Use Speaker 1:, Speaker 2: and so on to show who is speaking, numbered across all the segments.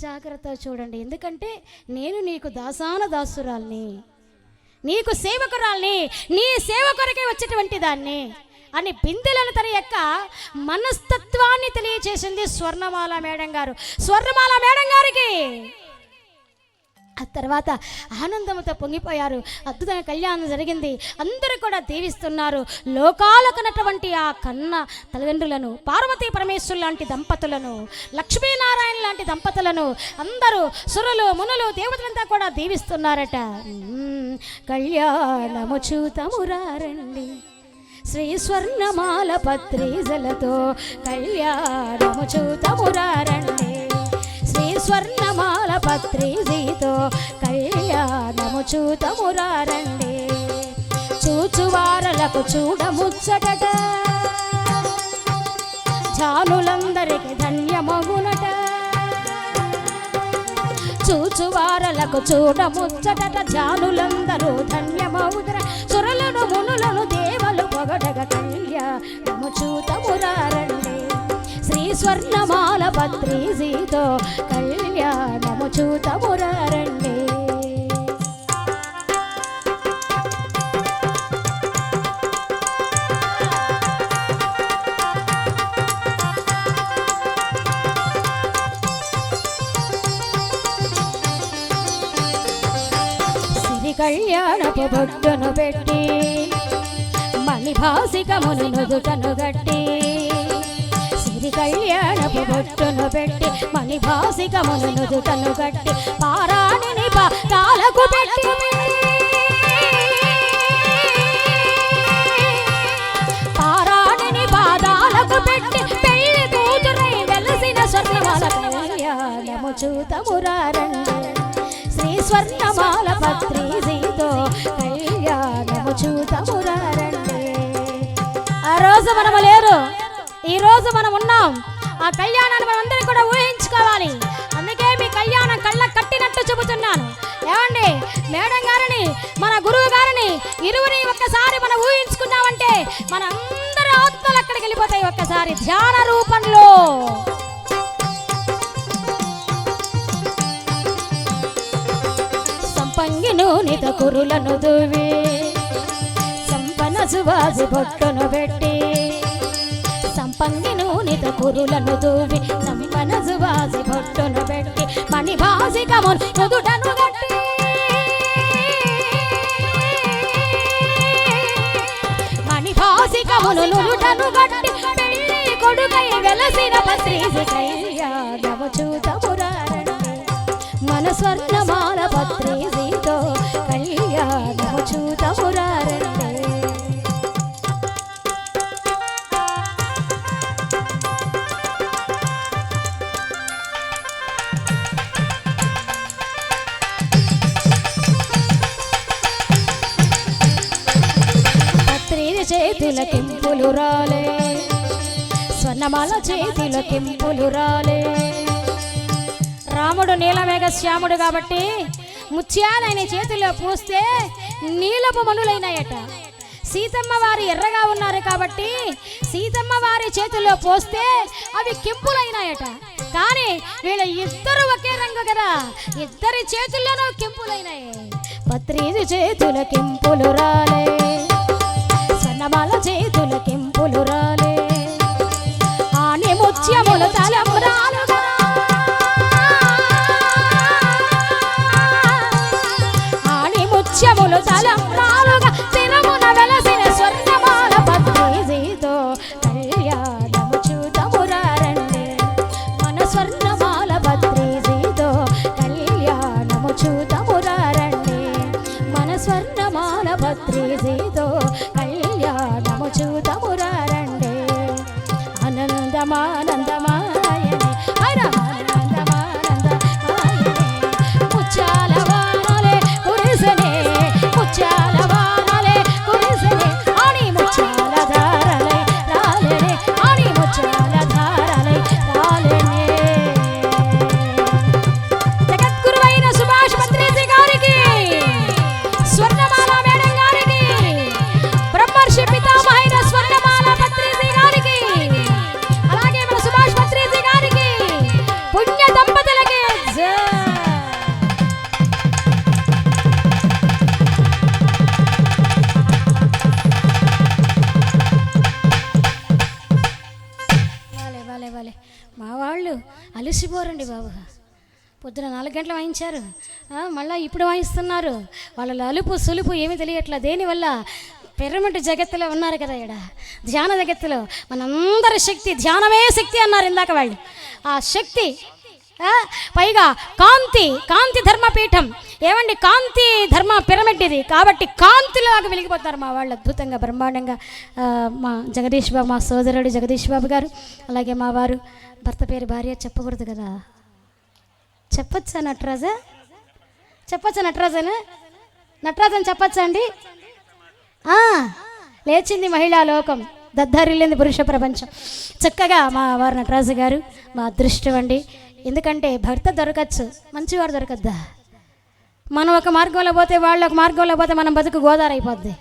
Speaker 1: జాగ్రత్త చూడండి. ఎందుకంటే నేను నీకు దాసాన దాసురాల్ని, నీకు సేవకురాల్ని, నీ సేవ కొరకే వచ్చేటువంటి దాన్ని అని బిందెలను తన యొక్క మనస్తత్వాన్ని తెలియచేసింది స్వర్ణమాల మేడం గారు. స్వర్ణమాల మేడం గారికి ఆ తర్వాత ఆనందంతో పొంగిపోయారు. అద్భుతమైన కళ్యాణం జరిగింది. అందరూ కూడా దీవిస్తున్నారు. లోకాలకున్నటువంటి ఆ కన్న తల్లిదండ్రులను, పార్వతీ పరమేశ్వరు లాంటి దంపతులను, లక్ష్మీనారాయణ లాంటి దంపతులను అందరూ సురులు మునులు దేవతలంతా కూడా దీవిస్తున్నారట. కళ్యాణము చూతమురారండి శ్రీ స్వర్ణమాల పత్రిజలతో, కళ్యాణము చూతమురారండి శ్రీ స్వర్ణమాల పత్రిజీతో, కళ్యాణము చూతమురారండి. చూచువారలకు చూడముచ్చటట, జానులందరికి ధన్యమగునట. చూచువారలకు చూడముచ్చటట, జానులందరూ ధన్యమగుదర. సురలను మునులను దేవలు పొగడగ, కళ్యాణము చూతమురారండి శ్రీ స్వర్ణమాల పత్రిజీతో, కళ్యాణము చూతమురారండి. సిరి కళ్యాణపు బొట్టును పెట్టి, మణిభాసికమును నుదుటను గట్టి, సిరి కళ్యాణపు బొట్టును పెట్టి, మణిభాసికమును నుదుటను గట్టి, పారాణిని పాదాలకు పెట్టి, పారాణిని పాదాలకు పెట్టి, పెళ్లి కూతురై వెలసిన స్వర్ణమాల కళ్యాణము చూతమురారండి శ్రీ స్వర్ణమాల పత్రిజీతో, కళ్యాణము చూతమురారండి. ఆ రోజు మనము లేరు, ఈ రోజు మనం ఉన్నాం. ఆ కళ్యాణాన్ని మనం అందరం కూడా ఊహించుకోవాలి. అందుకే మీ కళ్యాణం కళ్ళ కట్టినట్టు చెబుతున్నాను. ఏమండి, మేడం గారిని, మన గురువు గారిని, ఇరువుని ఒక్కసారి మనం ఊహించుకున్నామంటే మన అందరి ఆత్మలు అక్కడికి వెళ్ళిపోతాయి ఒక్కసారి ధ్యాన రూపంలో. సంపంగి నూనెతో కురులను దువ్వి, సంపన సువాసి బొట్టును పెట్టి, సంపంగి నూనెతో కురులను దువ్వి, సంపన సువాసి బొట్టును పెట్టి, మణిభాసికమును నుదుటను గట్టి, మణిభాసికమును నుదుటను గట్టి, పెళ్లి కొడుకై వెలసిన పత్రిజీ, కళ్యాణము చూతమురారండి మన స్వర్ణమాల పత్రిజీతో, కళ్యాణము చూతమురారండి. పత్రిజీ చేతుల కెంపులు రాలే, స్వర్ణమాల చేతుల కెంపులు రాలే. రాముడు నీలమేఘ శ్యాముడు కాబట్టి ముత్యాలైన చేతుల్లో పూస్తే నీలపు మనులైనాయట. సీతమ్మ వారి ఎర్రగా ఉన్నారు కాబట్టి సీతమ్మ వారి చేతుల్లో పోస్తే అవి కెంపులైనాయట. కానీ వీళ్ళ ఇద్దరు ఒకే రంగు కదా, ఇద్దరి చేతుల్లోనూ కెంపులైనాయి. పత్రిజీ చేతుల కెంపులు రాలే, సన్నమాల చేతుల కెంపులు రాలే. ఆని ముత్యములు తలంబ్రాలుగా, ఆని ముత్యములు తలంబ్రాలుగా, శిరమున వెలసిన స్వర్ణమాల పత్రిజీతో, కళ్యాణము చూతమురారండి మన స్వర్ణమాల పత్రిజీతో, కళ్యాణము చూతమురారండి మన స్వర్ణమాల పత్రిజీతో, కళ్యాణము చూ అలసిపోరండి బాబు. పొద్దున 4 గంటలు వాయించారు, మళ్ళీ ఇప్పుడు వాయిస్తున్నారు. వాళ్ళ అలుపు సులుపు ఏమీ తెలియట్లా. దేనివల్ల? పిరమిడ్ జగత్తులో ఉన్నారు కదా, ఇక్కడ ధ్యాన జగత్తులో మనందరి శక్తి, ధ్యానమే శక్తి అన్నారు ఇందాక వాళ్ళు. ఆ శక్తి పైగా కాంతి ధర్మపీఠం. ఏమండి, కాంతి ధర్మ పిరమిడ్ ఇది. కాబట్టి కాంతిలాగా వెలిగిపోతున్నారు మా వాళ్ళు అద్భుతంగా, బ్రహ్మాండంగా. మా జగదీష్ బాబు, మా సోదరుడు జగదీష్ బాబు గారు, అలాగే మా వారు. భర్త పేరు భార్య చెప్పకూడదు కదా, చెప్పచ్చా నటరాజా? చెప్పచ్చా నటరాజన్ చెప్పచ్చా అండి? లేచింది మహిళా లోకం, దద్దరిల్లింది పురుష ప్రపంచం. చక్కగా మా వారు నటరాజు గారు మా అదృష్టం అండి. ఎందుకంటే భర్త దొరకచ్చు, మంచివాడు దొరకద్దా? మనం ఒక మార్గంలో పోతే, వాళ్ళు ఒక మార్గంలో పోతే మనం బతుకు గోదావరి అయిపోద్ది.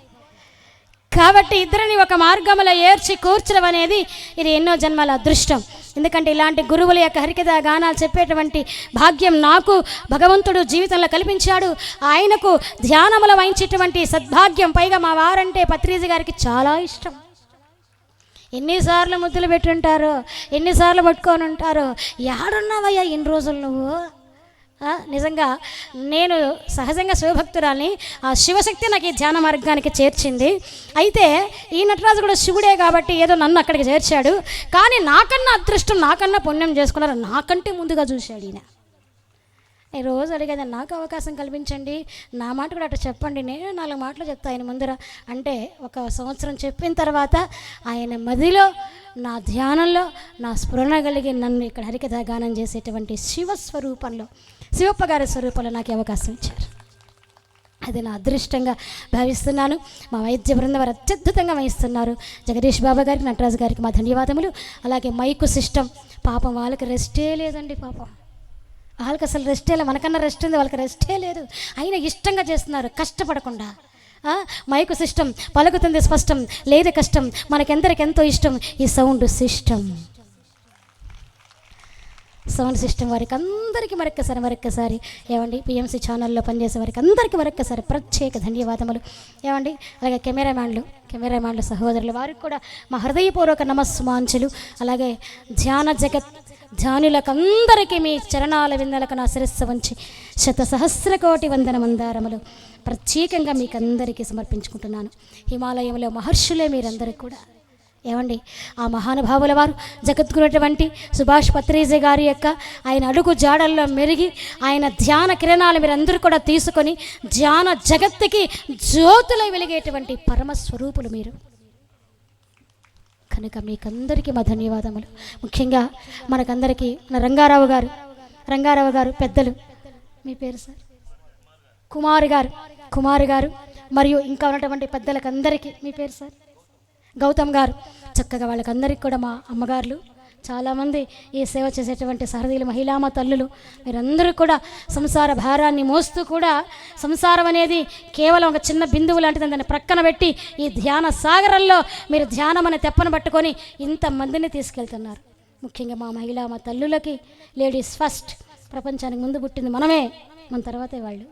Speaker 1: కాబట్టి ఇద్దరిని ఒక మార్గంలో ఏర్చి కూర్చడం అనేది ఇది ఎన్నో జన్మల అదృష్టం. ఎందుకంటే ఇలాంటి గురువుల యొక్క హరికథ గానాలు చెప్పేటువంటి భాగ్యం నాకు భగవంతుడు జీవితంలో కల్పించాడు. ఆయనకు ధ్యానములో వహించేటువంటి సద్భాగ్యం. పైగా మా వారంటే పత్రిజీ గారికి చాలా ఇష్టం. ఎన్నిసార్లు ముద్దులు పెట్టుంటారో, ఎన్నిసార్లు పట్టుకొని ఉంటారో. ఏడున్నావయ్యా ఇన్ని రోజులు నువ్వు? నిజంగా నేను సహజంగా శివభక్తురాల్ని. ఆ శివశక్తి నాకు ఈ ధ్యాన మార్గానికి చేర్చింది. అయితే ఈ నటరాజు కూడా శివుడే కాబట్టి ఏదో నన్ను అక్కడికి చేర్చాడు. కానీ నాకన్నా అదృష్టం, నాకన్నా పుణ్యం చేసుకున్నారు, నాకంటే ముందుగా చూశాడు ఈయన. నేను రోజు అడిగేది, నాకు అవకాశం కల్పించండి, నా మాట కూడా అట్లా చెప్పండి, నేను 4 మాటలు చెప్తా ఆయన ముందర అంటే. 1 సంవత్సరం చెప్పిన తర్వాత ఆయన మదిలో, నా ధ్యానంలో, నా స్ఫురణ కలిగి నన్ను ఇక్కడ హరికథ గానం చేసేటువంటి శివస్వరూపంలో, శివప్ప గారి స్వరూపంలో నాకు అవకాశం ఇచ్చారు. అది నా అదృష్టంగా భావిస్తున్నాను. మా వైద్య బృందం వారు అత్యద్భుతంగా వహిస్తున్నారు. జగదీష్ బాబా గారికి, నటరాజు గారికి మా ధన్యవాదములు. అలాగే మైకు సిస్టమ్, పాపం వాళ్ళకి రెస్టే లేదండి. పాపం వాళ్ళకి అసలు రెస్టే లేదు, మనకన్నా రెస్ట్ ఉంది, వాళ్ళకి రెస్టే లేదు. అయినా ఇష్టంగా చేస్తున్నారు, కష్టపడకుండా. మైకు సిస్టమ్ పలుకుతుంది స్పష్టం, లేదు కష్టం, మనకెందరికి ఎంతో ఇష్టం ఈ సౌండ్ సిస్టమ్. సౌండ్ సిస్టమ్ వారికి అందరికీ మరొక్కసారి ఏమండి, పిఎంసి ఛానల్లో పనిచేసే వారికి అందరికీ మరొక్కసారి ప్రత్యేక ధన్యవాదములు. ఏమండి, అలాగే కెమెరామ్యాన్లు సహోదరులు వారికి కూడా మా హృదయపూర్వక నమస్సుమాంచులు. అలాగే ధ్యానులకందరికీ మీ చరణాల విందలకు నా శిరస్సు వంచి 1,000,000,000 వందన మందారములు ప్రత్యేకంగా మీకు అందరికీ సమర్పించుకుంటున్నాను. హిమాలయంలో మహర్షులే మీరందరికీ కూడా. ఏమండి, ఆ మహానుభావుల వారు జగద్గురుటువంటి సుభాష్ పత్రిజీ గారి యొక్క ఆయన అడుగు జాడల్లో మెరిగి ఆయన ధ్యాన కిరణాలు మీరందరూ కూడా తీసుకొని ధ్యాన జగత్తుకి జ్యోతులై వెలిగేటువంటి పరమస్వరూపులు మీరు. కనుక మీకందరికీ మా ధన్యవాదములు. ముఖ్యంగా మనకందరికీ మన రంగారావు గారు పెద్దలు, మీ పేరు సార్? కుమార్ గారు మరియు ఇంకా ఉన్నటువంటి పెద్దలకు అందరికీ మీ పేరు సార్? గౌతమ్ గారు. చక్కగా వాళ్ళకందరికీ కూడా మా అమ్మగారులు, చాలామంది ఈ సేవ చేసేటువంటి సారథీలు, మహిళామ తల్లులు, మీరందరూ కూడా సంసార భారాన్ని మోస్తూ కూడా, సంసారం అనేది కేవలం ఒక చిన్న బిందువు లాంటిది, దాన్ని ప్రక్కన పెట్టి ఈ ధ్యాన సాగరంలో మీరు ధ్యానం అనే తెప్పను పట్టుకొని ఇంతమందిని తీసుకెళ్తున్నారు. ముఖ్యంగా మా మహిళామ తల్లులకి లేడీస్ ఫస్ట్, ప్రపంచానికి ముందు పుట్టింది మనమే, మన తర్వాతే వాళ్ళు.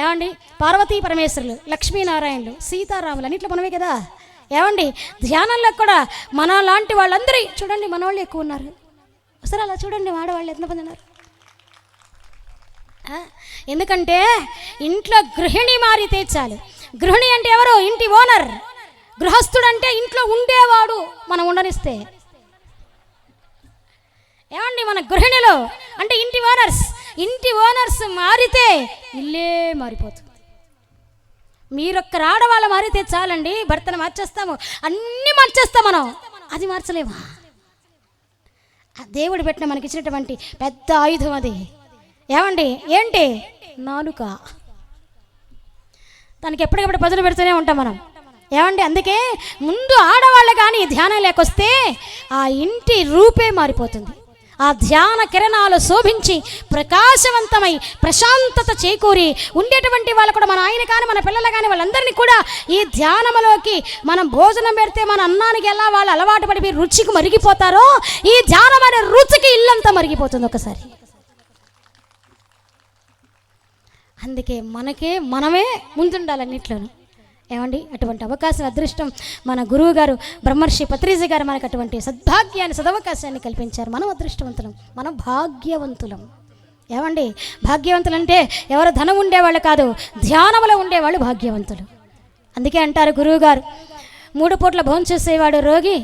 Speaker 1: ఏమండి, పార్వతీ పరమేశ్వరులు, లక్ష్మీనారాయణులు, సీతారాములు అన్నిట్లో మనమే కదా. ఏమండి, ధ్యానంలో కూడా మన లాంటి వాళ్ళందరూ చూడండి, మన వాళ్ళు ఎక్కువ ఉన్నారు. అసలు అలా చూడండి, ఆడవాళ్ళు ఎంతమంది ఉన్నారు. ఎందుకంటే ఇంట్లో గృహిణి మారితే చాలు. గృహిణి అంటే ఎవరు? ఇంటి ఓనర్. గృహస్థుడు అంటే ఇంట్లో ఉండేవాడు, మనం ఉండనిస్తే. ఏమండి, మన గృహిణులు అంటే ఇంటి ఓనర్స్ మారితే ఇల్లే మారిపోతుంది. మీరొక్కరు ఆడవాళ్ళు మారితే చాలండి, భర్తను మార్చేస్తాము, అన్నీ మార్చేస్తాం మనం. అది మార్చలేమా? దేవుడు పెట్టిన మనకి ఇచ్చినటువంటి పెద్ద ఆయుధం అది. ఏమండి, ఏంటి? నాలుక. దానికి ఎప్పటికప్పుడు పదులు పెడుతూనే ఉంటాం మనం. ఏమండి, అందుకే ముందు ఆడవాళ్ళు కానీ ధ్యానం లేకొస్తే ఆ ఇంటి రూపే మారిపోతుంది. ఆ ధ్యాన కిరణాలు శోభించి ప్రకాశవంతమై ప్రశాంతత చేకూరి ఉండేటువంటి వాళ్ళు కూడా, మన ఆయన కానీ మన పిల్లలు కానీ వాళ్ళందరినీ కూడా ఈ ధ్యానంలోకి మనం భోజనం పెడితే మన అన్నానికి ఎలా వాళ్ళు అలవాటు పడి రుచికి మరిగిపోతారో, ఈ ధ్యానం అనే రుచికి ఇల్లంతా మరిగిపోతుంది ఒకసారి. అందుకే మనమే ముందుండాలన్నిట్లోనూ. ఏమండి అటువంటి అవకాశం అదృష్టం మన గురువు గారు బ్రహ్మర్షి పత్రిజీ గారు మనకు అటువంటి సద్భాగ్యాన్ని సదవకాశాన్ని కల్పించారు. మనం అదృష్టవంతులం, మనం భాగ్యవంతులం. ఏమండి భాగ్యవంతులు అంటే ఎవరు ధనం ఉండేవాళ్ళు కాదు, ధ్యానంలో ఉండేవాళ్ళు భాగ్యవంతులు. అందుకే అంటారు గురువు గారు, 3 పూట్ల భోంచేసేవాడు రోగి,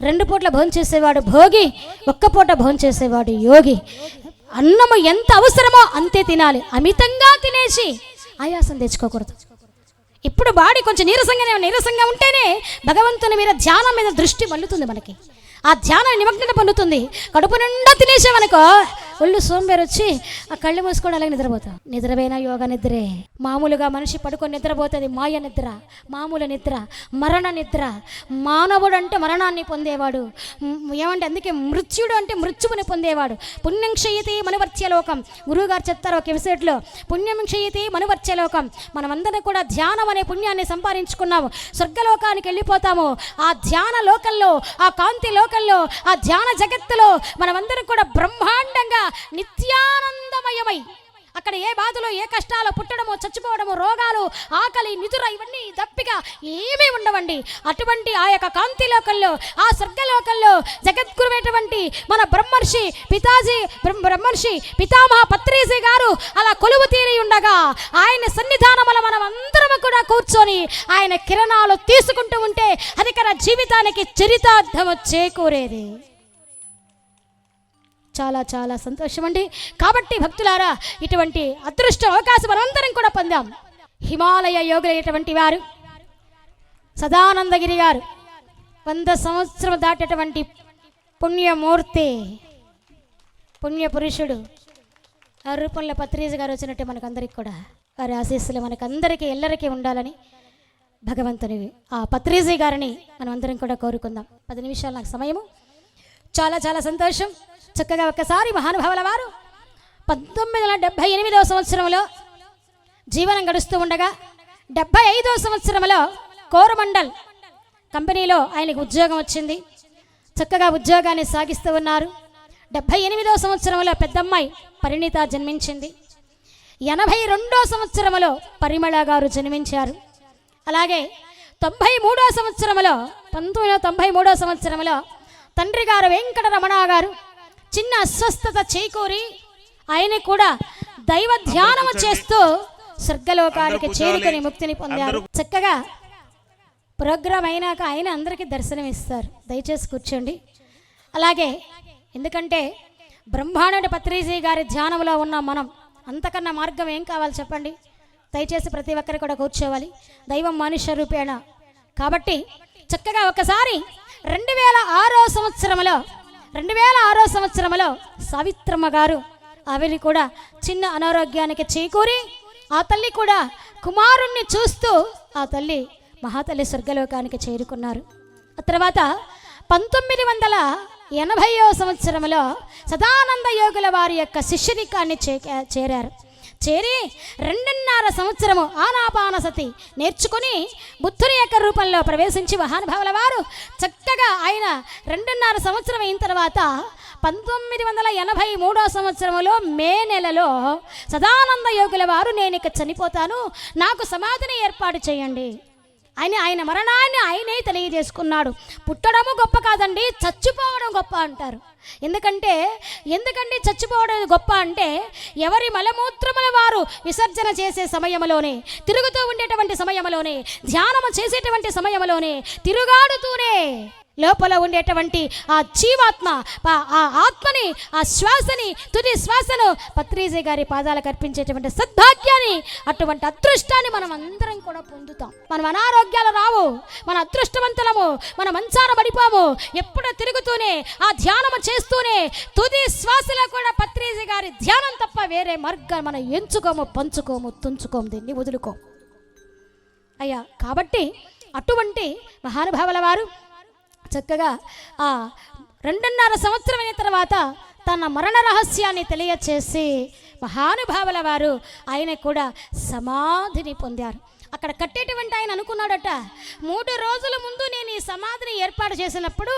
Speaker 1: 2 పూట్ల భోంచేసేవాడు భోగి, 1 పూట భోంచేసేవాడు యోగి. అన్నము ఎంత అవసరమో అంతే తినాలి, అమితంగా తినేసి ఆయాసం తెచ్చుకోకూడదు. ఇప్పుడు బాడీ కొంచెం నీరసంగా ఉంటేనే భగవంతుని మీద ధ్యానం మీద దృష్టి మళ్ళుతుంది. మనకి ఆ ధ్యానం నిమగ్నత పొందుతుంది. కడుపు నిండా తినేసామనుకో ఒళ్ళు సోంబేరు వచ్చి ఆ కళ్ళు మూసుకొని అలాగే నిద్రపోతాం. నిద్రపోయినా యోగ నిద్రే. మామూలుగా మనిషి పడుకొని నిద్రపోతుంది మాయ నిద్ర, మామూలు నిద్ర, మరణ నిద్ర. మానవుడు అంటే మరణాన్ని పొందేవాడు. ఏమంటే అందుకే మృత్యుడు అంటే మృత్యువుని పొందేవాడు. పుణ్యం క్షయతి మనువర్త్యలోకం. గురువుగారు చెప్తారు ఒక ఎపిసోడ్లో, పుణ్యం క్షయతి మనువర్త్యలోకం. మనమందరం కూడా ధ్యానం అనే పుణ్యాన్ని సంపాదించుకున్నాము, స్వర్గలోకానికి వెళ్ళిపోతాము. ఆ ధ్యాన లోకంలో, ఆ కాంతి లోకంలో, ఆ ధ్యాన జగత్తులో మనమందరం కూడా బ్రహ్మాండంగా నిత్యానందమయమై అక్కడ ఏ బాధలు, ఏ కష్టాలు, పుట్టడము, చచ్చిపోవడము, రోగాలు, ఆకలి, నిదుర ఇవన్నీ దప్పిక ఏమీ ఉండవండి. అటువంటి ఆ యొక్క కాంతి లోకంలో, ఆ స్వర్గలోకంలో జగద్గురువైనటువంటి మన బ్రహ్మర్షి పితామహ పత్రిజీ గారు అలా కొలువు తీరి ఉండగా ఆయన సన్నిధానములో మనం అందరం కూడా కూర్చొని ఆయన కిరణాలు తీసుకుంటూ ఉంటే అది మన జీవితానికి చరితార్థము చేకూరేది. చాలా చాలా సంతోషం అండి. కాబట్టి భక్తులారా, ఇటువంటి అదృష్ట అవకాశం మనందరం కూడా పొందాం. హిమాలయ యోగులైనటువంటి వారు సదానందగిరి గారు 100 సంవత్సరం దాటేటువంటి పుణ్యమూర్తి, పుణ్యపురుషుడు అరుపల్ల పత్రిజీ గారు వచ్చినట్టు మనకందరికి కూడా వారి ఆశీస్సులు మనకందరికీ ఎల్లరికీ ఉండాలని భగవంతుని ఆ పత్రిజీ గారిని మనం అందరం కూడా కోరుకుందాం. 10 నిమిషాలు నాకు సమయము. చాలా చాలా సంతోషం. చక్కగా ఒక్కసారి మహానుభావుల వారు 1978వ సంవత్సరంలో జీవనం గడుస్తూ ఉండగా 75వ సంవత్సరంలో కోరమండల్ కంపెనీలో ఆయనకు ఉద్యోగం వచ్చింది. చక్కగా ఉద్యోగాన్ని సాగిస్తూ ఉన్నారు. 78వ సంవత్సరంలో పెద్దమ్మాయి పరిణిత జన్మించింది. 82వ సంవత్సరంలో పరిమళ గారు జన్మించారు. అలాగే 93వ సంవత్సరంలో 1993వ సంవత్సరంలో తండ్రి గారు వెంకటరమణ గారు చిన్న అస్వస్థత చేకూరి ఆయన కూడా దైవ ధ్యానము చేస్తూ స్వర్గలోకానికి చేరుకుని ముక్తిని పొందారు. చక్కగా ప్రోగ్రాం అయినాక ఆయన అందరికీ దర్శనం ఇస్తారు. దయచేసి కూర్చోండి. అలాగే ఎందుకంటే బ్రహ్మాండ పత్రిజీ గారి ధ్యానంలో ఉన్న మనం అంతకన్నా మార్గం ఏం కావాలి చెప్పండి. దయచేసి ప్రతి ఒక్కరు కూడా కూర్చోవాలి. దైవం మనుష్య రూపేణ కాబట్టి చక్కగా ఒకసారి 2006వ సంవత్సరంలో సావిత్రమ్మ గారు ఆవిడ కూడా చిన్న అనారోగ్యానికి చేకూరి ఆ తల్లి కూడా కుమారుణ్ణి చూస్తూ ఆ తల్లి మహాతల్లి స్వర్గలోకానికి చేరుకున్నారు. ఆ తర్వాత 1980వ సంవత్సరంలో సదానంద యోగుల వారి యొక్క శిష్యరికాన్ని చేరారు. చేరి 2.5 సంవత్సరము ఆనాపానసతి నేర్చుకుని బుద్ధుని యొక్క రూపంలో ప్రవేశించి మహానుభావుల వారు చక్కగా ఆయన 2.5 సంవత్సరం అయిన తర్వాత 1983వ సంవత్సరంలో మే నెలలో సదానంద యోగుల వారు నేను ఇక చనిపోతాను, నాకు సమాధిని ఏర్పాటు చేయండి ఆయన మరణాన్ని ఆయనే తెలియజేసుకున్నాడు. పుట్టడము గొప్ప కాదండి, చచ్చిపోవడం గొప్ప అంటారు. ఎందుకంటే చచ్చిపోవడం గొప్ప అంటే ఎవరి మలమూత్రముల వారు విసర్జన చేసే సమయంలోనే, తిరుగుతూ ఉండేటువంటి సమయంలోనే, ధ్యానము చేసేటువంటి సమయంలోనే, తిరుగాడుతూనే లోపల ఉండేటువంటి ఆ జీవాత్మ, ఆ ఆత్మని, ఆ శ్వాసని, తుది శ్వాసను పత్రిజీ గారి పాదాలకు అర్పించేటువంటి సద్భాగ్యాన్ని, అటువంటి అదృష్టాన్ని మనం అందరం కూడా పొందుతాం. మనం అనారోగ్యాలు రావు, మన అదృష్టవంతులము, మన మంచాన పడిపోము. ఎప్పుడూ తిరుగుతూనే ఆ ధ్యానము చేస్తూనే తుది శ్వాసలో కూడా పత్రిజీ గారి ధ్యానం తప్ప వేరే మార్గం మనం ఎంచుకోము, పంచుకోము, తుంచుకోము, దీన్ని వదులుకో అయ్యా. కాబట్టి అటువంటి మహానుభావుల వారు చక్కగా ఆ 2.5 సంవత్సరం అయిన తర్వాత తన మరణ రహస్యాన్ని తెలియచేసి మహానుభావుల వారు ఆయన కూడా సమాధిని పొందారు. అక్కడ కట్టేటువంటి ఆయన అనుకున్నాడట, 3 రోజుల ముందు నేను ఈ సమాధిని ఏర్పాటు చేసినప్పుడు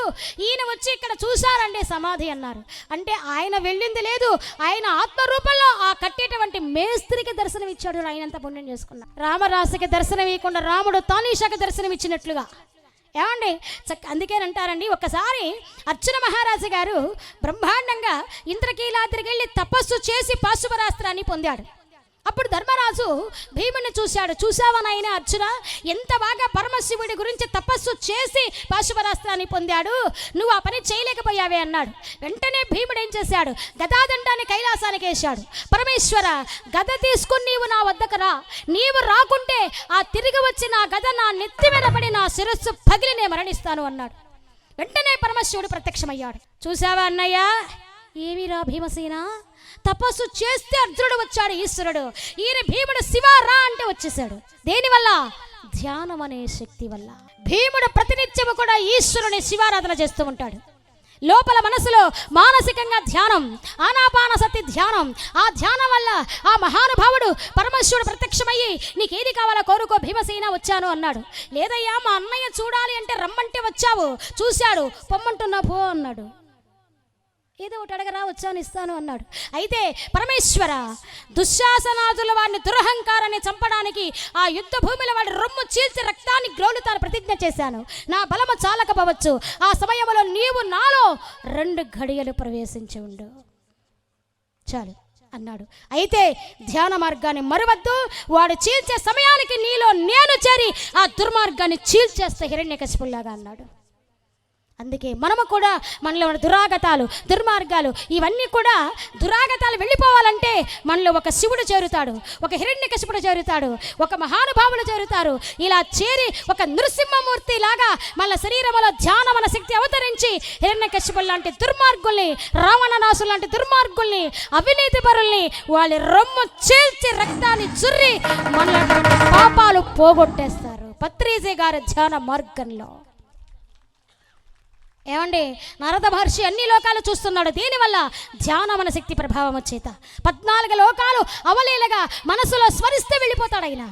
Speaker 1: ఈయన వచ్చి ఇక్కడ చూశారండి సమాధి అన్నారు. అంటే ఆయన వెళ్ళింది లేదు, ఆయన ఆత్మరూపంలో ఆ కట్టేటువంటి మేస్త్రికి దర్శనం ఇచ్చాడు. ఆయనంత పుణ్యం చేసుకున్నాడు. రామరాశికి దర్శనం ఇవ్వకుండా రాముడు తానీషాకి దర్శనం ఇచ్చినట్లుగా. ఏమండి అందుకేనంటారండి, ఒకసారి అర్జున మహారాజు గారు బ్రహ్మాండంగా ఇంద్రకీలాద్రికి వెళ్ళి తపస్సు చేసి పాశుపరాస్త్రాన్ని పొందాడు. అప్పుడు ధర్మరాజు భీముని చూశాడు. చూసావనైనా అర్జున, ఎంత బాగా పరమశివుడి గురించి తపస్సు చేసి పాశుపరాస్త్రాన్ని పొందాడు, నువ్వు ఆ పని చేయలేకపోయావే అన్నాడు. వెంటనే భీముడు ఏం చేశాడు, గదాదండాన్ని కైలాసానికి వేశాడు. పరమేశ్వర, గద తీసుకుని నీవు నా వద్దకు రా, నీవు రాకుంటే ఆ తిరిగి వచ్చి నా గద నా నెత్తి మీద పడి నా శిరస్సు పగిలి నేను మరణిస్తాను అన్నాడు. వెంటనే పరమశివుడు ప్రత్యక్షమయ్యాడు. చూసావా అన్నయ్య, ఏమిరా భీమసేన, తపస్సు చేస్తే అర్జునుడు వచ్చాడు ఈశ్వరుడు, ఈయన భీముడు శివారా అంటే వచ్చేసాడు. దేనివల్ల? ధ్యానం అనే శక్తి వల్ల. భీముడు ప్రతినిత్యము కూడా ఈశ్వరుని శివారాధన చేస్తూ ఉంటాడు. లోపల మనసులో మానసికంగా ధ్యానం, ఆనాపానసతి ధ్యానం. ఆ ధ్యానం వల్ల ఆ మహానుభావుడు పరమేశ్వరుడు ప్రత్యక్షమయ్యి నీకేది కావాలో కోరుకో భీమసేన వచ్చాను అన్నాడు. లేదయ్యా మా అన్నయ్య చూడాలి అంటే రమ్మంటే వచ్చావు, చూశాడు, పొమ్మంటున్నా పో అన్నాడు. ఏదో ఒకటి అడగరా, వచ్చాను ఇస్తాను అన్నాడు. అయితే పరమేశ్వర, దుశ్శాసనాదుల వాడిని దురహంకారాన్ని చంపడానికి ఆ యుద్ధ భూమిలో వాడి రొమ్ము చీల్చి రక్తాన్ని గ్రోలుతాను ప్రతిజ్ఞ చేశాను. నా బలము చాలకపోవచ్చు, ఆ సమయంలో నీవు నాలో 2 ఘడియలు ప్రవేశించి ఉండు చాలు అన్నాడు. అయితే ధ్యాన మార్గాన్ని మరవద్దు, వాడు చీల్చే సమయానికి నీలో నేను చేరి ఆ దుర్మార్గాన్ని చీల్చేస్తే హిరణ్యకశిపుల్లాగా అన్నాడు. అందుకే మనము కూడా మనలో ఉన్న దురాగతాలు, దుర్మార్గాలు, ఇవన్నీ కూడా దురాగతాలు వెళ్ళిపోవాలంటే మనలో ఒక శివుడు చేరుతాడు, ఒక హిరణ్యకశిపుడు చేరుతాడు, ఒక మహానుభావులు చేరుతారు. ఇలా చేరి ఒక నృసింహమూర్తి లాగా మన శరీరంలో ధ్యానమన శక్తి అవతరించి హిరణ్యకశిపుడు లాంటి దుర్మార్గుల్ని, రావణనాసులు లాంటి దుర్మార్గుల్ని, అవినీతి పరుల్ని వాళ్ళ రొమ్ము చీల్చి రక్తాన్ని చుర్రి మనలో పాపాలు పోగొట్టేస్తారు పత్రిజీ గారి ధ్యాన మార్గంలో. ఏమండి, నారద మహర్షి అన్ని లోకాలు చూస్తున్నాడు. దీనివల్ల ధ్యానమన శక్తి ప్రభావం చేత 14 లోకాలు అవలీలగా మనసులో స్మరిస్తే వెళ్ళిపోతాడు ఆయన.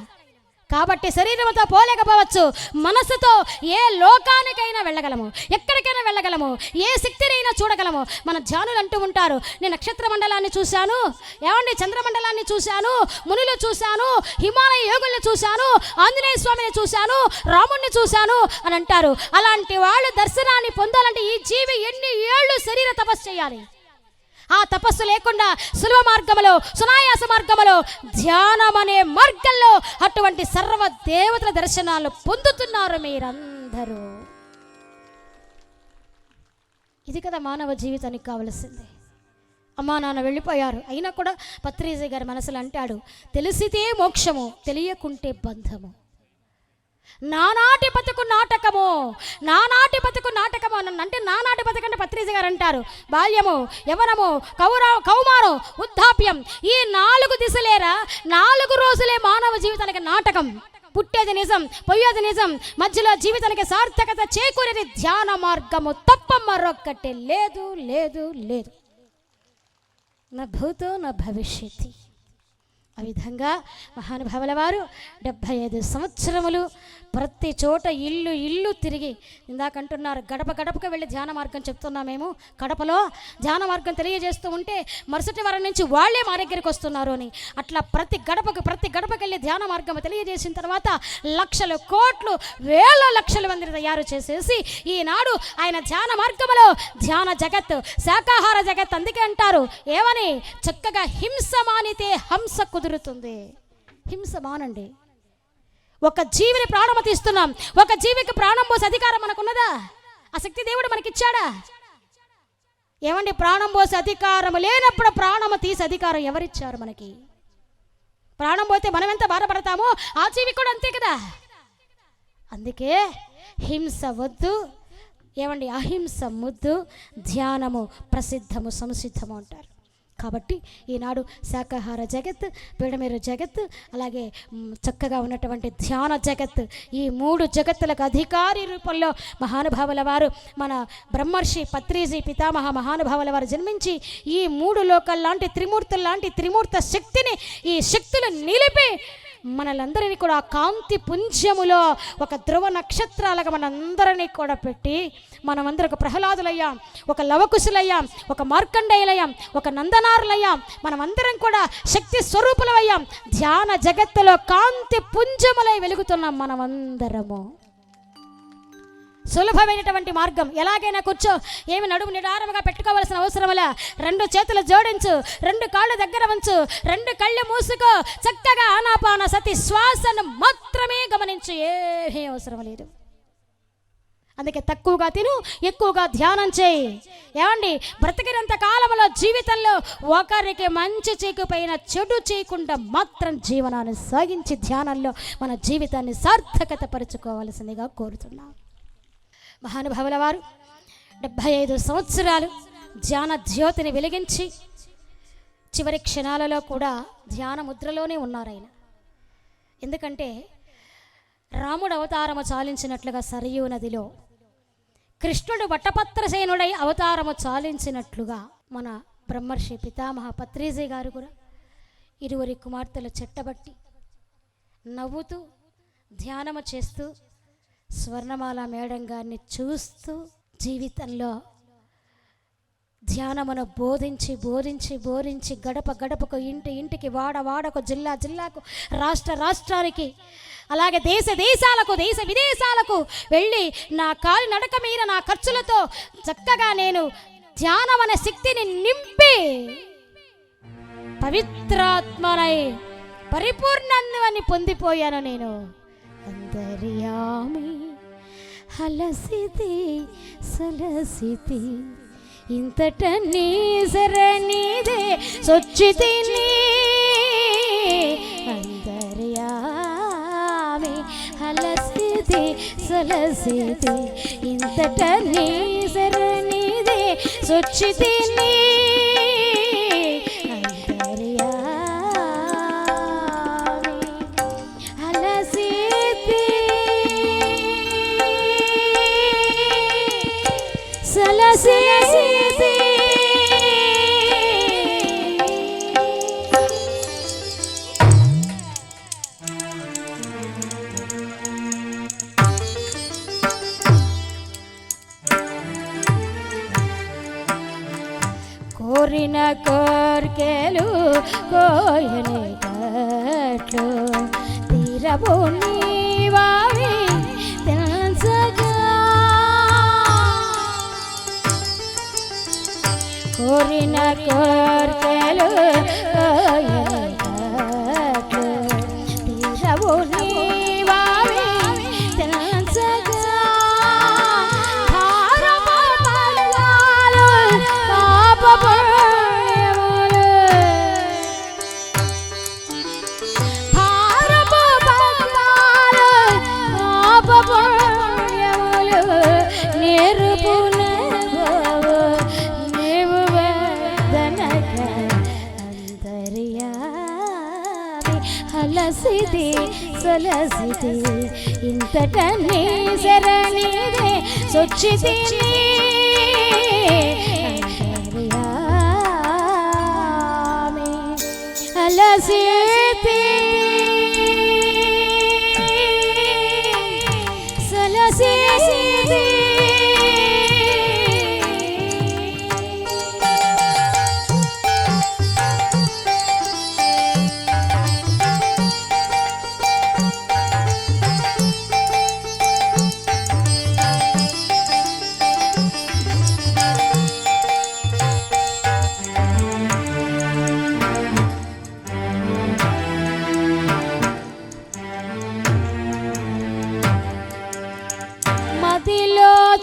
Speaker 1: కాబట్టి శరీరంతో పోలేకపోవచ్చు, మనసుతో ఏ లోకానికైనా వెళ్ళగలము, ఎక్కడికైనా వెళ్ళగలము, ఏ శక్తినైనా చూడగలము. మన ధ్యానులు అంటూ ఉంటారు, నేను నక్షత్ర మండలాన్ని చూశాను, ఏమండి చంద్రమండలాన్ని చూశాను, మునులు చూశాను, హిమాలయ యోగుల్ని చూశాను, ఆంజనేయ స్వామిని చూశాను, రాముణ్ణి చూశాను అని అంటారు. అలాంటి వాళ్ళు దర్శనాన్ని పొందాలంటే ఈ జీవి ఎన్ని ఏళ్ళు శరీర తపస్సు చేయాలి. ఆ తపస్సు లేకుండా సులభ మార్గములో, సునాయాస మార్గములో, ధ్యానం అనే మార్గంలో అటువంటి సర్వ దేవతల దర్శనాలు పొందుతున్నారు మీరందరూ. ఇది కదా మానవ జీవితానికి కావలసింది. అమ్మా నాన్న వెళ్ళిపోయారు, అయినా కూడా పత్రిజీ గారి మనసులో అంటాడు, తెలిసితే మోక్షము, తెలియకుంటే బంధము. నానాటి బతుకు నాటకము, నానాటి బతుకు నాటకము అంటే నానాటి బతుకు అంటే పత్రిజీ గారు అంటారు, బాల్యము, యవనము, కౌమారం, వృద్ధాప్యం, ఈ 4 దిశలేరా 4 రోజులే మానవ జీవితానికి నాటకం. పుట్టేది నిజం, పోయేది నిజం, మధ్యలో జీవితానికి సార్థకత చేకూరేది ధ్యాన మార్గము తప్ప మరొక్కటి లేదు లేదు లేదు. నా భూతో నా భవిష్యత్తు. ఆ విధంగా మహానుభావుల వారు 75 సంవత్సరములు ప్రతి చోట ఇల్లు ఇల్లు తిరిగి, ఇందాకంటున్నారు గడప గడపకు వెళ్ళి ధ్యాన మార్గం చెప్తున్నామేమో, కడపలో ధ్యాన మార్గం తెలియజేస్తూ ఉంటే మరుసటి వారం నుంచి వాళ్ళే మా దగ్గరికి వస్తున్నారు అని. అట్లా ప్రతి గడపకు వెళ్ళి ధ్యాన మార్గం తెలియజేసిన తర్వాత లక్షలు, కోట్లు, వేల లక్షల మందిని తయారు చేసేసి ఈనాడు ఆయన ధ్యాన మార్గంలో ధ్యాన జగత్, శాకాహార జగత్. అందుకే అంటారు ఏమని, చక్కగా హింస మానితే హంస కుదురుతుంది. హింస మానండి. ఒక జీవిని ప్రాణము తీస్తున్నాం, ఒక జీవికి ప్రాణం పోసే అధికారం మనకున్నదా? ఆ శక్తి దేవుడు మనకిచ్చాడా? ఏమండి, ప్రాణం పోసే అధికారం లేనప్పుడు ప్రాణము తీసే అధికారం ఎవరిచ్చారు మనకి? ప్రాణం పోతే మనం ఎంత బాధపడతామో ఆ జీవి కూడా అంతే కదా. అందుకే హింస వద్దు, ఏమండి అహింస ముద్దు, ధ్యానము ప్రసిద్ధము సంసిద్ధము అంటారు. కాబట్టి ఈనాడు శాకాహార జగత్, పీడమేరు జగత్, అలాగే చక్కగా ఉన్నటువంటి ధ్యాన జగత్, ఈ 3 జగత్తులకు అధికారి రూపంలో మహానుభావుల వారు మన బ్రహ్మర్షి పత్రిజీ పితామహ మహానుభావుల వారు జన్మించి ఈ 3 లోకాల లాంటి త్రిమూర్తుల లాంటి త్రిమూర్త శక్తిని, ఈ శక్తులు నిలిపి మనలందరినీ కూడా కాంతి పుంజములో ఒక ధ్రువ నక్షత్రాలుగా మనందరినీ కూడా పెట్టి మనమందరం ఒక ప్రహ్లాదులయ్యాం, ఒక లవకుశులయ్యాం, ఒక మార్కండేయులయ్యాం, ఒక నందనారులయ్యాం. మనమందరం కూడా శక్తి స్వరూపులయ్యాం. ధ్యాన జగత్తులో కాంతి పుంజములై వెలుగుతున్నాం మనమందరము. సులభమైనటువంటి మార్గం. ఎలాగైనా కూర్చో, ఏమి నడుము నిడారముగా పెట్టుకోవాల్సిన అవసరమలా. 2 చేతులు జోడించు, 2 కాళ్ళు దగ్గర ఉంచు, 2 కళ్ళు మూసుకో. చక్కగా ఆనాపాన సతి శ్వాసను మాత్రమే గమనించు. ఏమీ అవసరం లేదు. అందుకే తక్కువగా తిను, ఎక్కువగా ధ్యానం చేయి. ఏమండి, బ్రతికినంత కాలంలో జీవితంలో ఒకరికి మంచి చేయకపోయినా చెడు చేయకుండా మాత్రం జీవనాన్ని సాగించి ధ్యానంలో మన జీవితాన్ని సార్థకత పరుచుకోవాల్సిందిగా కోరుతున్నాం. మహానుభావుల వారు 75 సంవత్సరాలు ధ్యాన జ్యోతిని వెలిగించి చివరి క్షణాలలో కూడా ధ్యాన ముద్రలోనే ఉన్నారు ఆయన. ఎందుకంటే రాముడు అవతారము చాలించినట్లుగా సరయూ నదిలో, కృష్ణుడు వటపత్రసేనుడై అవతారము చాలించినట్లుగా మన బ్రహ్మర్షి పితామహ పత్రిజీ గారు కూడా 2 కుమార్తెలు చెట్టబట్టి నవ్వుతూ ధ్యానము చేస్తూ స్వర్ణమాల మేడం గారిని చూస్తూ జీవితంలో ధ్యానమును బోధించి బోధించి బోధించి గడప గడపకు, ఇంటి ఇంటికి, వాడ వాడకు, జిల్లా జిల్లాకు, రాష్ట్ర రాష్ట్రానికి, అలాగే దేశ దేశాలకు, దేశ విదేశాలకు వెళ్ళి నా కాలి నడక మీద నా ఖర్చులతో చక్కగా నేను ధ్యానం అనే శక్తిని నింపి పవిత్రాత్మనై పరిపూర్ణాన్ని పొందిపోయాను నేను. అంతర్యామి హలసితి సలసితి ఇంతట నీ శరణిదే సొచ్చితిని. అంతర్యామి హలసితి సలసితి ఇంతట నీ శరణిదే సొచ్చితిని. కోరిన కోర్కెలు కోయని గట్లు తీరవు నీవావి తెలుసగా. కోరిన కోర్కెలు కోయని గట్లు తీరవు నీవావి తెలుసగా. హలసిది సొలసిది ఇంతట నీ శరణిదే సొచ్చితిని. హలసిది సొలసిది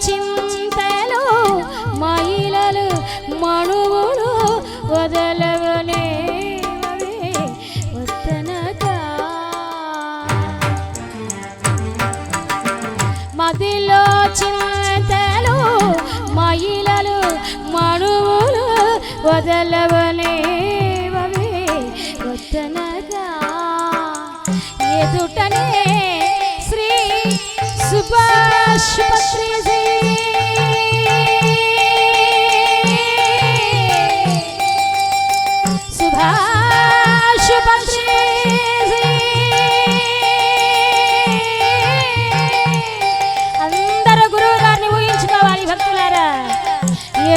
Speaker 1: చింతలు మహిళలు మణువులు వదలవనే వస్తనగా. మదిలో చింతలు మహిళలు మణువులు వదలవనే వస్తనగా. ఎదుటనే శ్రీ సుభాష్ పత్రిజీ సుభాష్ పత్రిజీ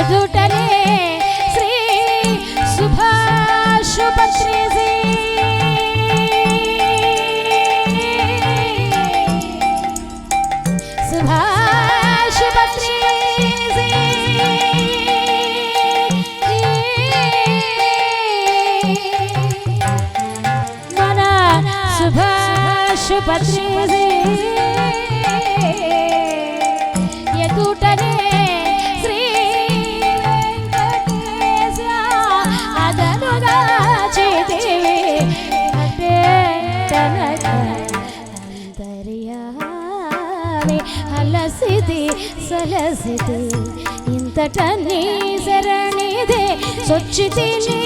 Speaker 1: ఎదుటనే శ్రీ సుభాషుపత్రిజీ సుభాషుపత్రిజీ ఎదుటనే శ్రీ వెంకటేశ అదనుగా చేతివి అంటే తనక అంతర్యామి అలసిది సలసిది ఇంతట నీ శరణిదే సొచ్చితిని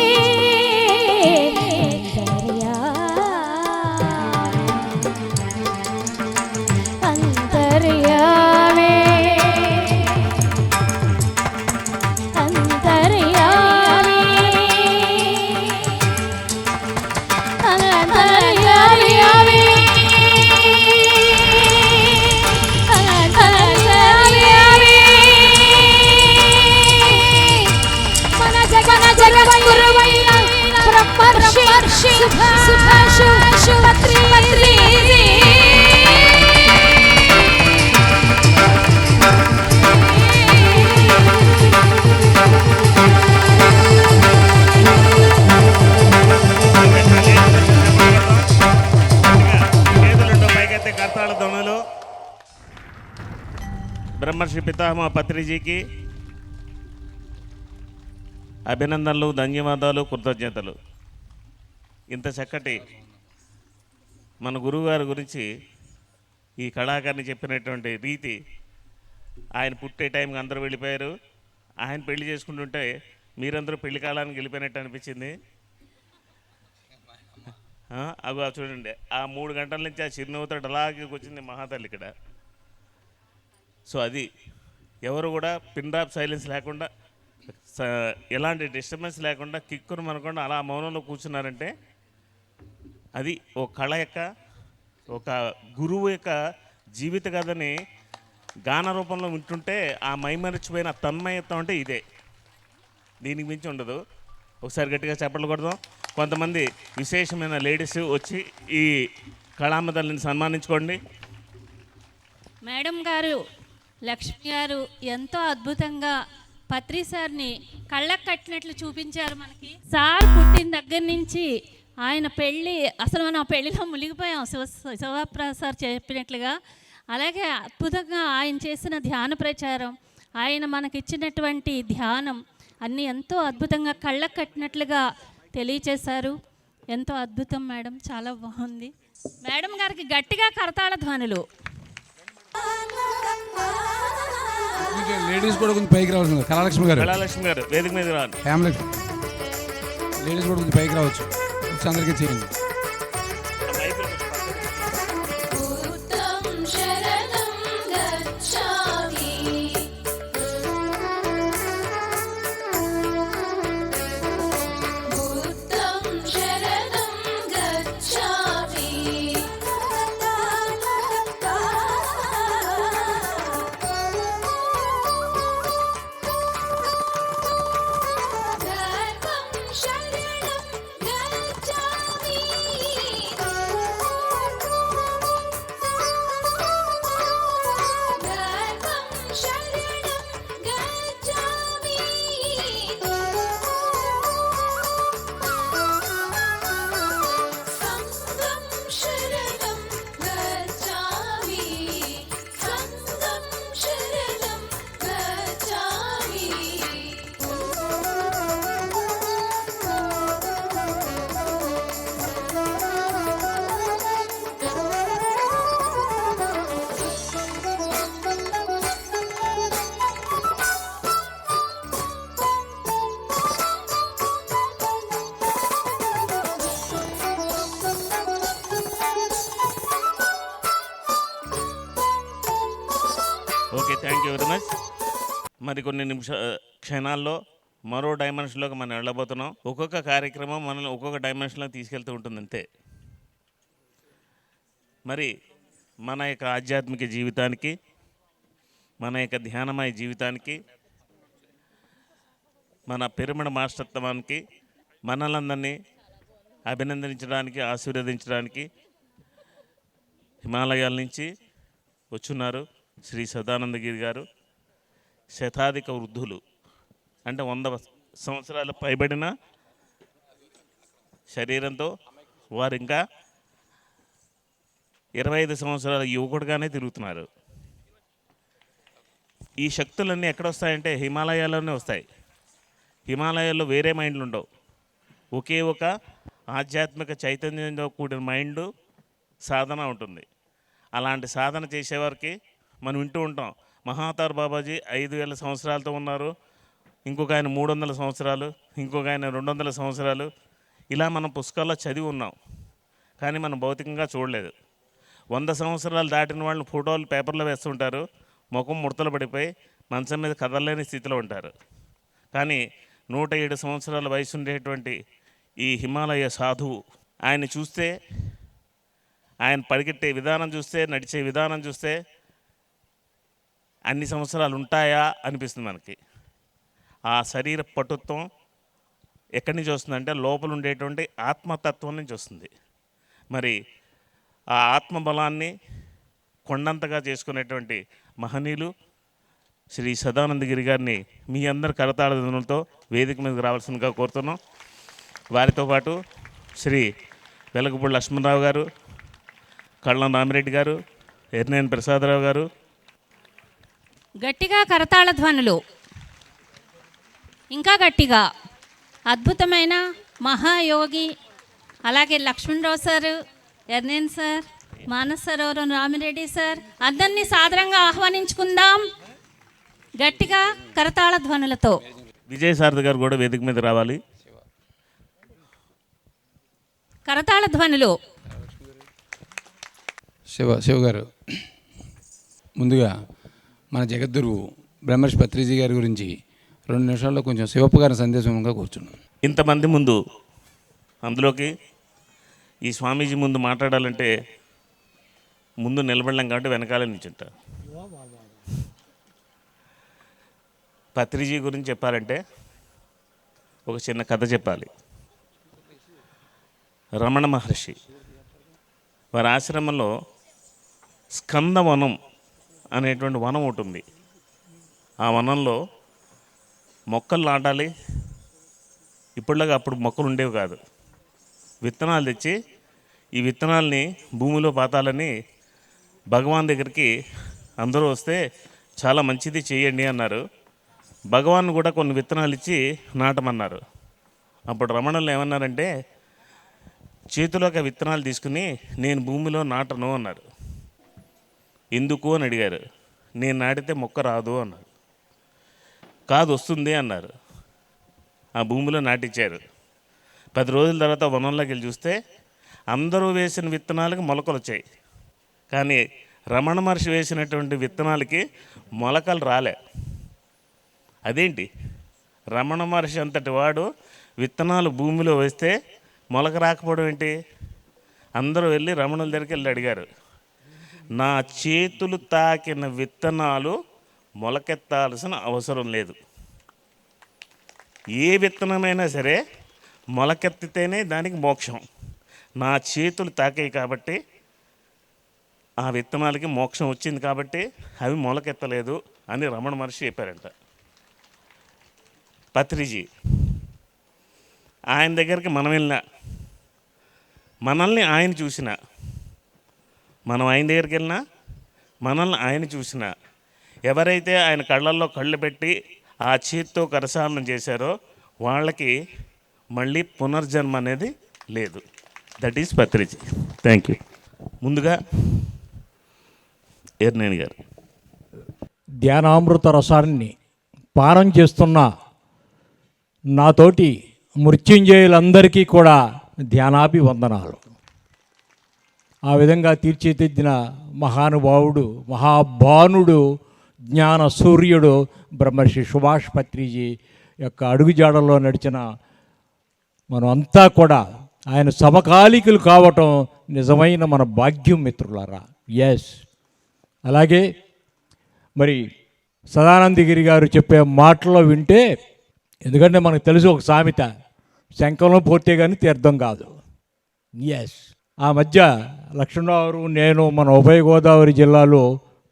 Speaker 2: బ్రహ్మర్షి పితామహ పత్రిజీకి అభినందనలు, ధన్యవాదాలు, కృతజ్ఞతలు. ఇంత చక్కటి మన గురువుగారి గురించి ఈ కళాకారిని చెప్పినటువంటి రీతి, ఆయన పుట్టే టైంకి అందరూ వెళ్ళిపోయారు. ఆయన పెళ్లి చేసుకుంటుంటే మీరందరూ పెళ్లి కాలానికి వెళ్ళిపోయినట్టు అనిపించింది. అవి చూడండి, ఆ 3 గంటల నుంచి ఆ చిరునవ్వుతాడు అలాగే వచ్చింది మహాతల్లి ఇక్కడ. సో అది ఎవరు కూడా పిన్ డ్రాప్ సైలెన్స్ లేకుండా, ఎలాంటి డిస్టర్బెన్స్ లేకుండా, కిక్కును మనకుండా అలా మౌనంలో కూర్చున్నారంటే అది ఒక కళ యొక్క, ఒక గురువు యొక్క జీవిత కథని గాన రూపంలో వింటుంటే ఆ మైమరిచిపోయిన తన్మయత్వం అంటే ఇదే, దీనికి మించి ఉండదు. ఒకసారి గట్టిగా చప్పట్లు కొడదాం. కొంతమంది విశేషమైన లేడీస్ వచ్చి ఈ కళామతల్ని సన్మానించుకోండి.
Speaker 3: మేడం గారు, లక్ష్మి గారు ఎంతో అద్భుతంగా పత్రి సార్ని కళ్ళకు కట్టినట్లు చూపించారు మనకి. సార్ పుట్టిన దగ్గర నుంచి ఆయన పెళ్ళి, అసలు మనం ఆ పెళ్ళిలో మునిగిపోయాం శివప్రసాద్ సార్ చెప్పినట్లుగా. అలాగే అద్భుతంగా ఆయన చేసిన ధ్యాన ప్రచారం, ఆయన మనకిచ్చినటువంటి ధ్యానం అన్నీ ఎంతో అద్భుతంగా కళ్ళకు కట్టినట్లుగా తెలియచేశారు. ఎంతో అద్భుతం మేడం, చాలా బాగుంది. మేడం గారికి గట్టిగా కరతాళ ధ్వనులు.
Speaker 4: లేడీస్ కూడా కొంచెం పైకి రావచ్చు. కళాలక్ష్మి గారు,
Speaker 2: కళాలక్ష్మి గారు వేదిక మీద రావాలి.
Speaker 4: ఫ్యామిలీ లేడీస్ కూడా కొంచెం పైకి రావచ్చు, వచ్చి అందరికీ చేయండి.
Speaker 2: Okay, thank you very much. మరి కొన్ని క్షణాల్లో మరో డైమెన్షన్లోకి మనం వెళ్ళబోతున్నాం. ఒక్కొక్క కార్యక్రమం మనల్ని ఒక్కొక్క డైమెన్షన్లోకి తీసుకెళ్తూ ఉంటుంది అంతే. మరి మన యొక్క ఆధ్యాత్మిక జీవితానికి, మన యొక్క ధ్యానమయ జీవితానికి మన పిరమిడ్ మాస్టర్త్వానికి మనలందరినీ అభినందించడానికి, ఆశీర్వదించడానికి హిమాలయాల నుంచి వచ్చున్నారు శ్రీ సదానందగిరి గారు. శతాధిక వృద్ధులు అంటే 100 సంవత్సరాలు పైబడిన శరీరంతో వారు ఇంకా 25 సంవత్సరాల యువకుడుగానే తిరుగుతున్నారు. ఈ శక్తులన్నీ ఎక్కడ వస్తాయంటే హిమాలయాల్లోనే వస్తాయి. హిమాలయాల్లో వేరే మైండ్లు ఉండవు. ఒకే ఒక ఆధ్యాత్మిక చైతన్యంతో కూడిన మైండ్ సాధన ఉంటుంది. అలాంటి సాధన చేసేవారికి మనం వింటూ ఉంటాం. మహాతార్ బాబాజీ 5,000 సంవత్సరాలతో ఉన్నారు, ఇంకొక ఆయన 300 సంవత్సరాలు, ఇంకొక ఆయన 200 సంవత్సరాలు. ఇలా మనం పుస్తకాల్లో చదివి ఉన్నాం, కానీ మనం భౌతికంగా చూడలేదు. 100 సంవత్సరాలు దాటిన వాళ్ళని ఫోటోలు పేపర్లో వేస్తుంటారు, ముఖం ముడతలు పడిపోయి మంచం మీద కదలలేని స్థితిలో ఉంటారు. కానీ 107 సంవత్సరాల వయసు ఉండేటువంటి ఈ హిమాలయ సాధువు, ఆయన చూస్తే, ఆయన పరిగెట్టే విధానం చూస్తే, నడిచే విధానం చూస్తే అన్ని సంవత్సరాలు ఉంటాయా అనిపిస్తుంది మనకి. ఆ శరీర పటుత్వం ఎక్కడి నుంచి వస్తుందంటే లోపల ఉండేటువంటి ఆత్మతత్వం నుంచి వస్తుంది. మరి ఆ ఆత్మబలాన్ని కొండంతగా చేసుకునేటువంటి మహనీయులు శ్రీ సదానందగిరి గారిని మీ అందరి కరతాళ వేదిక మీదకి రావాల్సిందిగా కోరుతున్నాం. వారితో పాటు శ్రీ వెలగపూడి లక్ష్మణరావు గారు, కళ్ళం రామిరెడ్డి గారు, ఎర్నేని ప్రసాదరావు గారు.
Speaker 3: గట్టిగా కరతాళ ధ్వనులు, ఇంకా గట్టిగా. అద్భుతమైన మహాయోగి, అలాగే లక్ష్మణరావు సార్, ఎర్నేన్ సార్, మానస్ సరోవరం రామిరెడ్డి సార్, అందరినీ సాదరంగా ఆహ్వానించుకుందాం గట్టిగా కరతాళ ధ్వనులతో.
Speaker 2: విజయసారథి గారు కూడా వేదిక మీద రావాలి.
Speaker 3: కరతాళ ధ్వనులు.
Speaker 4: శివ గారు, ముందుగా మన జగద్గురువు బ్రహ్మర్షి పత్రిజీ గారి గురించి 2 నిమిషాల్లో కొంచెం శివప్ప గారి సందేశంగా కూర్చున్నాం.
Speaker 2: ఇంతమంది ముందు, అందులోకి ఈ స్వామీజీ ముందు మాట్లాడాలంటే ముందు నిలబడలేం కాబట్టి వెనకాల నించుంట. పత్రిజీ గురించి చెప్పాలంటే ఒక చిన్న కథ చెప్పాలి. రమణ మహర్షి వారి ఆశ్రమంలో స్కందవనం అనేటువంటి వనం ఉంటుంది. ఆ వనంలో మొక్కలు నాటాలి. ఇప్పటిలాగా అప్పుడు మొక్కలు ఉండేవి కాదు. విత్తనాలు తెచ్చి ఈ విత్తనాలని భూమిలో పాతాలని భగవాన్ దగ్గరికి అందరూ వస్తే చాలా మంచిది చేయండి అన్నారు. భగవాన్ కూడా కొన్ని విత్తనాలు ఇచ్చి నాటమన్నారు. అప్పుడు రమణులు ఏమన్నారంటే, చేతిలోకి విత్తనాలు తీసుకుని నేను భూమిలో నాటను అన్నారు. ఎందుకు అని అడిగారు. నేను నాటితే మొక్క రాదు అన్నారు. కాదు వస్తుంది అన్నారు. ఆ భూమిలో నాటించారు. 10 రోజుల తర్వాత వనంలోకి వెళ్ళి చూస్తే అందరూ వేసిన విత్తనాలకి మొలకలు వచ్చాయి, కానీ రమణ మహర్షి వేసినటువంటి విత్తనాలకి మొలకలు రాలే. అదేంటి, రమణ మహర్షి అంతటి వాడు విత్తనాలు భూమిలో వేస్తే మొలక రాకపోవడం ఏంటి? అందరూ వెళ్ళి రమణుల దగ్గరికి వెళ్ళి అడిగారు, నా చేతులు తాకిన విత్తనాలు మొలకెత్తాల్సిన అవసరం లేదు. ఏ విత్తనమైనా సరే మొలకెత్తితేనే దానికి మోక్షం. నా చేతులు తాకాయి కాబట్టి ఆ విత్తనాలకి మోక్షం వచ్చింది కాబట్టి అవి మొలకెత్తలేదు అని రమణ మహర్షి చెప్పారంట. పత్రిజీ ఆయన దగ్గరికి మనం వెళ్ళినా, మనల్ని ఆయన చూసిన, మనం ఆయన దగ్గరికి వెళ్ళినా మనల్ని ఆయన చూసిన, ఎవరైతే ఆయన కళ్ళల్లో కళ్ళు పెట్టి ఆ చేతితో కరసాలనం చేశారో వాళ్ళకి మళ్ళీ పునర్జన్మ అనేది లేదు. That is Patriji. Thank you. ముందుగా ఎర్నేని గారు.
Speaker 5: ధ్యానామృత రసాన్ని పానం చేస్తున్న నాతోటి మృత్యుంజయులందరికీ కూడా ధ్యానాభివందనాలు. ఆ విధంగా తీర్చిదిద్దిన మహానుభావుడు, మహాభానుడు, జ్ఞాన సూర్యుడు బ్రహ్మర్షి సుభాష్ పత్రిజీ యొక్క అడుగుజాడల్లో నడిచిన మనం అంతా కూడా ఆయన సమకాలికులు కావటం నిజమైన మన భాగ్యం మిత్రులారా. ఎస్. అలాగే మరి సదానందగిరి గారు చెప్పే మాటలో వింటే ఎందుకంటే మనకు తెలుసు ఒక సామెత, శంఖంలో పోతే కానీ తీర్థం కాదు. ఎస్, ఆ మధ్య లక్ష్మణరావు నేను మన ఉభయ గోదావరి జిల్లాలో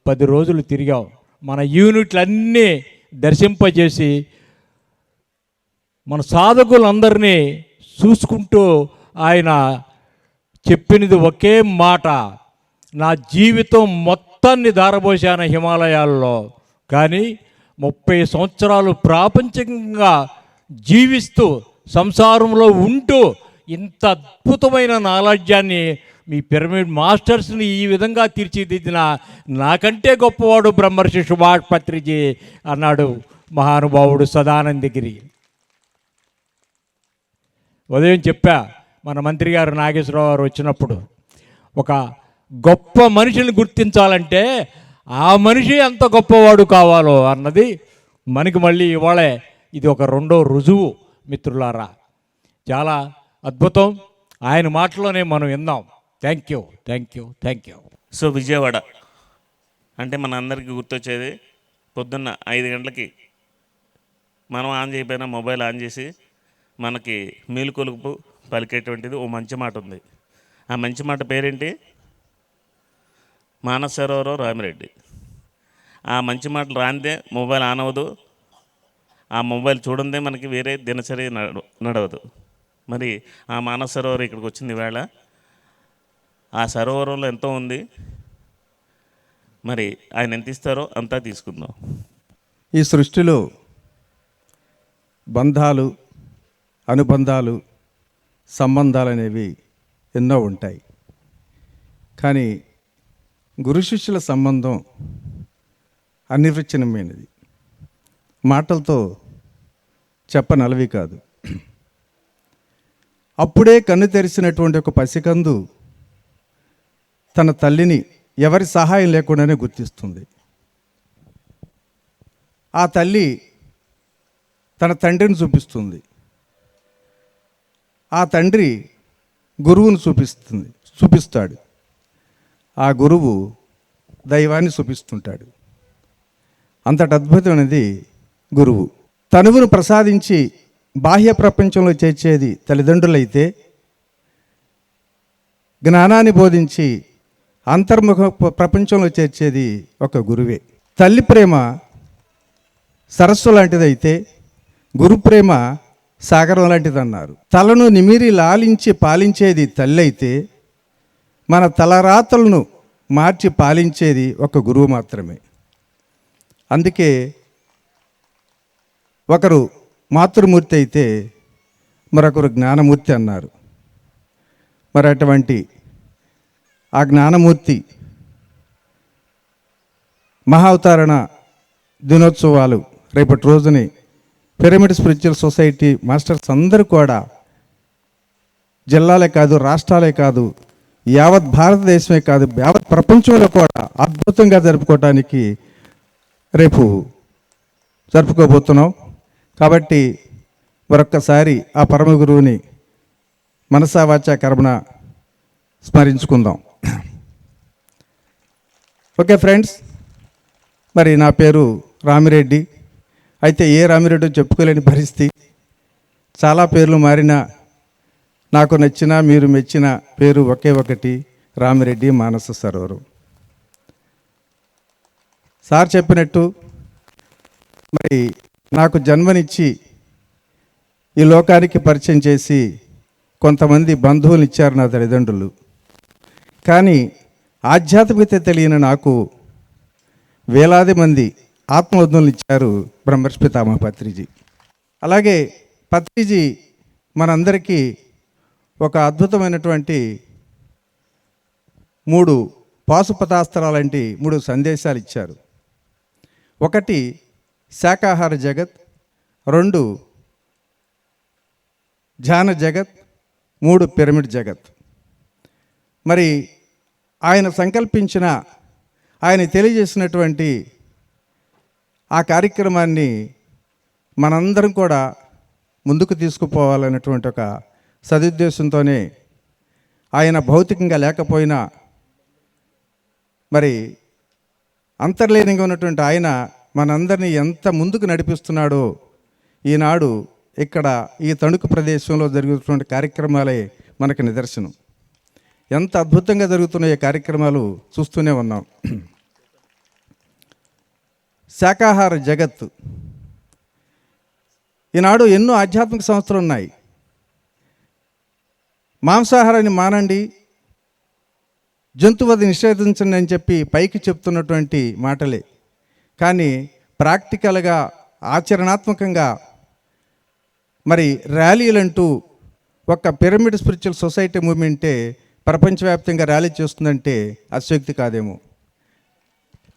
Speaker 5: 10 రోజులు తిరిగాం. మన యూనిట్లన్నీ దర్శింపజేసి మన సాధకులందరినీ చూసుకుంటూ ఆయన చెప్పినది ఒకే మాట, నా జీవితం మొత్తాన్ని దారబోసాను హిమాలయాల్లో, కానీ 30 సంవత్సరాలు ప్రాపంచికంగా జీవిస్తూ సంసారంలో ఉంటూ ఇంత అద్భుతమైన నాలెడ్జాన్ని మీ పిరమిడ్ మాస్టర్స్ని ఈ విధంగా తీర్చిదిద్దిన నాకంటే గొప్పవాడు బ్రహ్మర్షి సుభాష్ పత్రిజీ అన్నాడు మహానుభావుడు సదానందగిరి. ఉదయం చెప్పా, మన మంత్రి గారు నాగేశ్వరరావు గారు వచ్చినప్పుడు, ఒక గొప్ప మనిషిని గుర్తించాలంటే ఆ మనిషి ఎంత గొప్పవాడు కావాలో అన్నది మనకి మళ్ళీ ఇవాళే ఇది ఒక రెండో రుజువు మిత్రులారా. చాలా అద్భుతం. ఆయన మాటలోనే మనం విందాం. Thank you, thank you, thank you.
Speaker 2: So Vijayawada అంటే మన అందరికీ గుర్తొచ్చేది పొద్దున్న 5 గంటలకి మనం ఆన్ చేయకపోయినా మొబైల్ ఆన్ చేసి మనకి మేలుకొలుపు పలికేటువంటిది ఓ మంచి మాట ఉంది. ఆ మంచి మాట పేరేంటి? మానస సరోవరం రామిరెడ్డి. ఆ మంచి మాటలు రాందే మొబైల్ ఆన్ అవ్వదు, ఆ మొబైల్ చూడందే మనకి వేరే దినచర్య నడవదు. మరి ఆ మానస సరోవరం ఇక్కడికి వచ్చింది వేళ. ఆ సరోవరంలో ఎంతో ఉంది, మరి ఆయన ఎంత ఇస్తారో అంతా తీసుకుందాం.
Speaker 6: ఈ సృష్టిలో బంధాలు, అనుబంధాలు, సంబంధాలు అనేవి ఎన్నో ఉంటాయి. కానీ గురు శిష్యుల సంబంధం అనిర్వచనమైనది, మాటలతో చెప్పనలవి కాదు. అప్పుడే కన్ను తెరిచినటువంటి ఒక పసికందు తన తల్లిని ఎవరి సహాయం లేకుండానే గుర్తిస్తుంది. ఆ తల్లి తన తండ్రిని చూపిస్తుంది, ఆ తండ్రి గురువును చూపిస్తాడు, ఆ గురువు దైవాన్ని చూపిస్తుంటాడు. అంతటి అద్భుతమైనది గురువు. తనువును ప్రసాదించి బాహ్య ప్రపంచంలో చేర్చేది తల్లిదండ్రులైతే, జ్ఞానాన్ని బోధించి అంతర్ముఖ ప్రపంచంలో చేర్చేది ఒక గురువే. తల్లి ప్రేమ సరస్సు లాంటిదైతే గురు ప్రేమ సాగరం లాంటిది అన్నారు. తలను నిమిరి లాలించి పాలించేది తల్లి అయితే, మన తలరాతలను మార్చి పాలించేది ఒక గురువు మాత్రమే. అందుకే ఒకరు మాతృమూర్తి అయితే మరొకరు జ్ఞానమూర్తి అన్నారు. మరి అటువంటి ఆ జ్ఞానమూర్తి మహావతారణ దినోత్సవాలు రేపటి రోజుని పిరమిడ్ స్పిరిచువల్ సొసైటీ మాస్టర్స్ అందరూ కూడా జిల్లాలే కాదు, రాష్ట్రాలే కాదు, యావత్ భారతదేశమే కాదు, యావత్ ప్రపంచంలో కూడా అద్భుతంగా జరుపుకోవటానికి రేపు జరుపుకోబోతున్నాం. కాబట్టి మరొక్కసారి ఆ పరమ గురువుని మనసా వాచా కర్మణ స్మరించుకుందాం. ఓకే ఫ్రెండ్స్, మరి నా పేరు రామిరెడ్డి. అయితే ఏ రామిరెడ్డి చెప్పుకోలేని పరిస్థితి. చాలా పేర్లు మారినా నాకు నచ్చిన మీరు మెచ్చిన పేరు ఒకే ఒకటి, రామిరెడ్డి మానస సరోవరం. సార్ చెప్పినట్టు మరి నాకు జన్మనిచ్చి ఈ లోకానికి పరిచయం చేసి కొంతమంది బంధువులు ఇచ్చారు నా తల్లిదండ్రులు. కానీ ఆధ్యాత్మికత తెలియని నాకు వేలాది మంది ఆత్మబంధువులు ఇచ్చారు బ్రహ్మర్షి పితామహ పత్రిజీ. అలాగే పత్రిజీ మనందరికీ ఒక అద్భుతమైనటువంటి 3 పాశుపతాస్త్రాలంటి 3 సందేశాలు ఇచ్చారు. 1 శాకాహార జగత్, 2 ధ్యాన జగత్, 3 పిరమిడ్ జగత్. మరి ఆయన సంకల్పించిన, ఆయన తెలియజేసినటువంటి ఆ కార్యక్రమాన్ని మనందరం కూడా ముందుకు తీసుకుపోవాలనేటువంటి ఒక సదుద్దేశంతోనే ఆయన భౌతికంగా లేకపోయినా మరి అంతర్లీనంగా ఉన్నటువంటి ఆయన మనందరినీ ఎంత ముందుకు నడిపిస్తున్నాడో ఈనాడు ఇక్కడ ఈ తణుకు ప్రదేశంలో జరుగుతున్న కార్యక్రమాలే మనకు నిదర్శనం. ఎంత అద్భుతంగా జరుగుతున్న ఈ కార్యక్రమాలు చూస్తూనే ఉన్నాం. శాకాహార జగత్తు. ఈనాడు ఎన్నో ఆధ్యాత్మిక సంస్థలు ఉన్నాయి. మాంసాహారాన్ని మానండి, జంతువధ నిషేధించండి అని చెప్పి పైకి చెప్తున్నటువంటి మాటలే, కానీ ప్రాక్టికల్గా ఆచరణాత్మకంగా మరి ర్యాలీలంటూ ఒక పిరమిడ్ స్పిరిచువల్ సొసైటీ మూవ్మెంటే ప్రపంచవ్యాప్తంగా ర్యాలీ చేస్తుందంటే అతిశయోక్తి కాదేమో.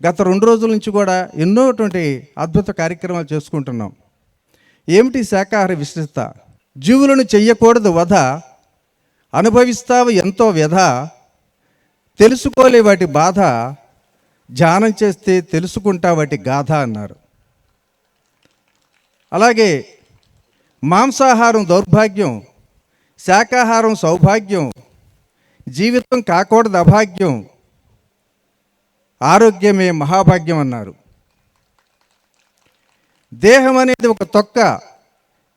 Speaker 6: గత 2 రోజుల నుంచి కూడా ఎన్నోటువంటి అద్భుత కార్యక్రమాలు చేసుకుంటున్నాం. ఏమిటి శాకాహార విశిష్టత? జీవులను చెయ్యకూడదు వధ, అనుభవిస్తావు ఎంతో వ్యధ, తెలుసుకోలే వాటి బాధ, ధ్యానం చేస్తే తెలుసుకుంటా వాటి గాథ అన్నారు. అలాగే మాంసాహారం దౌర్భాగ్యం, శాకాహారం సౌభాగ్యం, జీవితం కాకూడదు అభాగ్యం, ఆరోగ్యమే మహాభాగ్యం అన్నారు. దేహం అనేది ఒక తొక్క,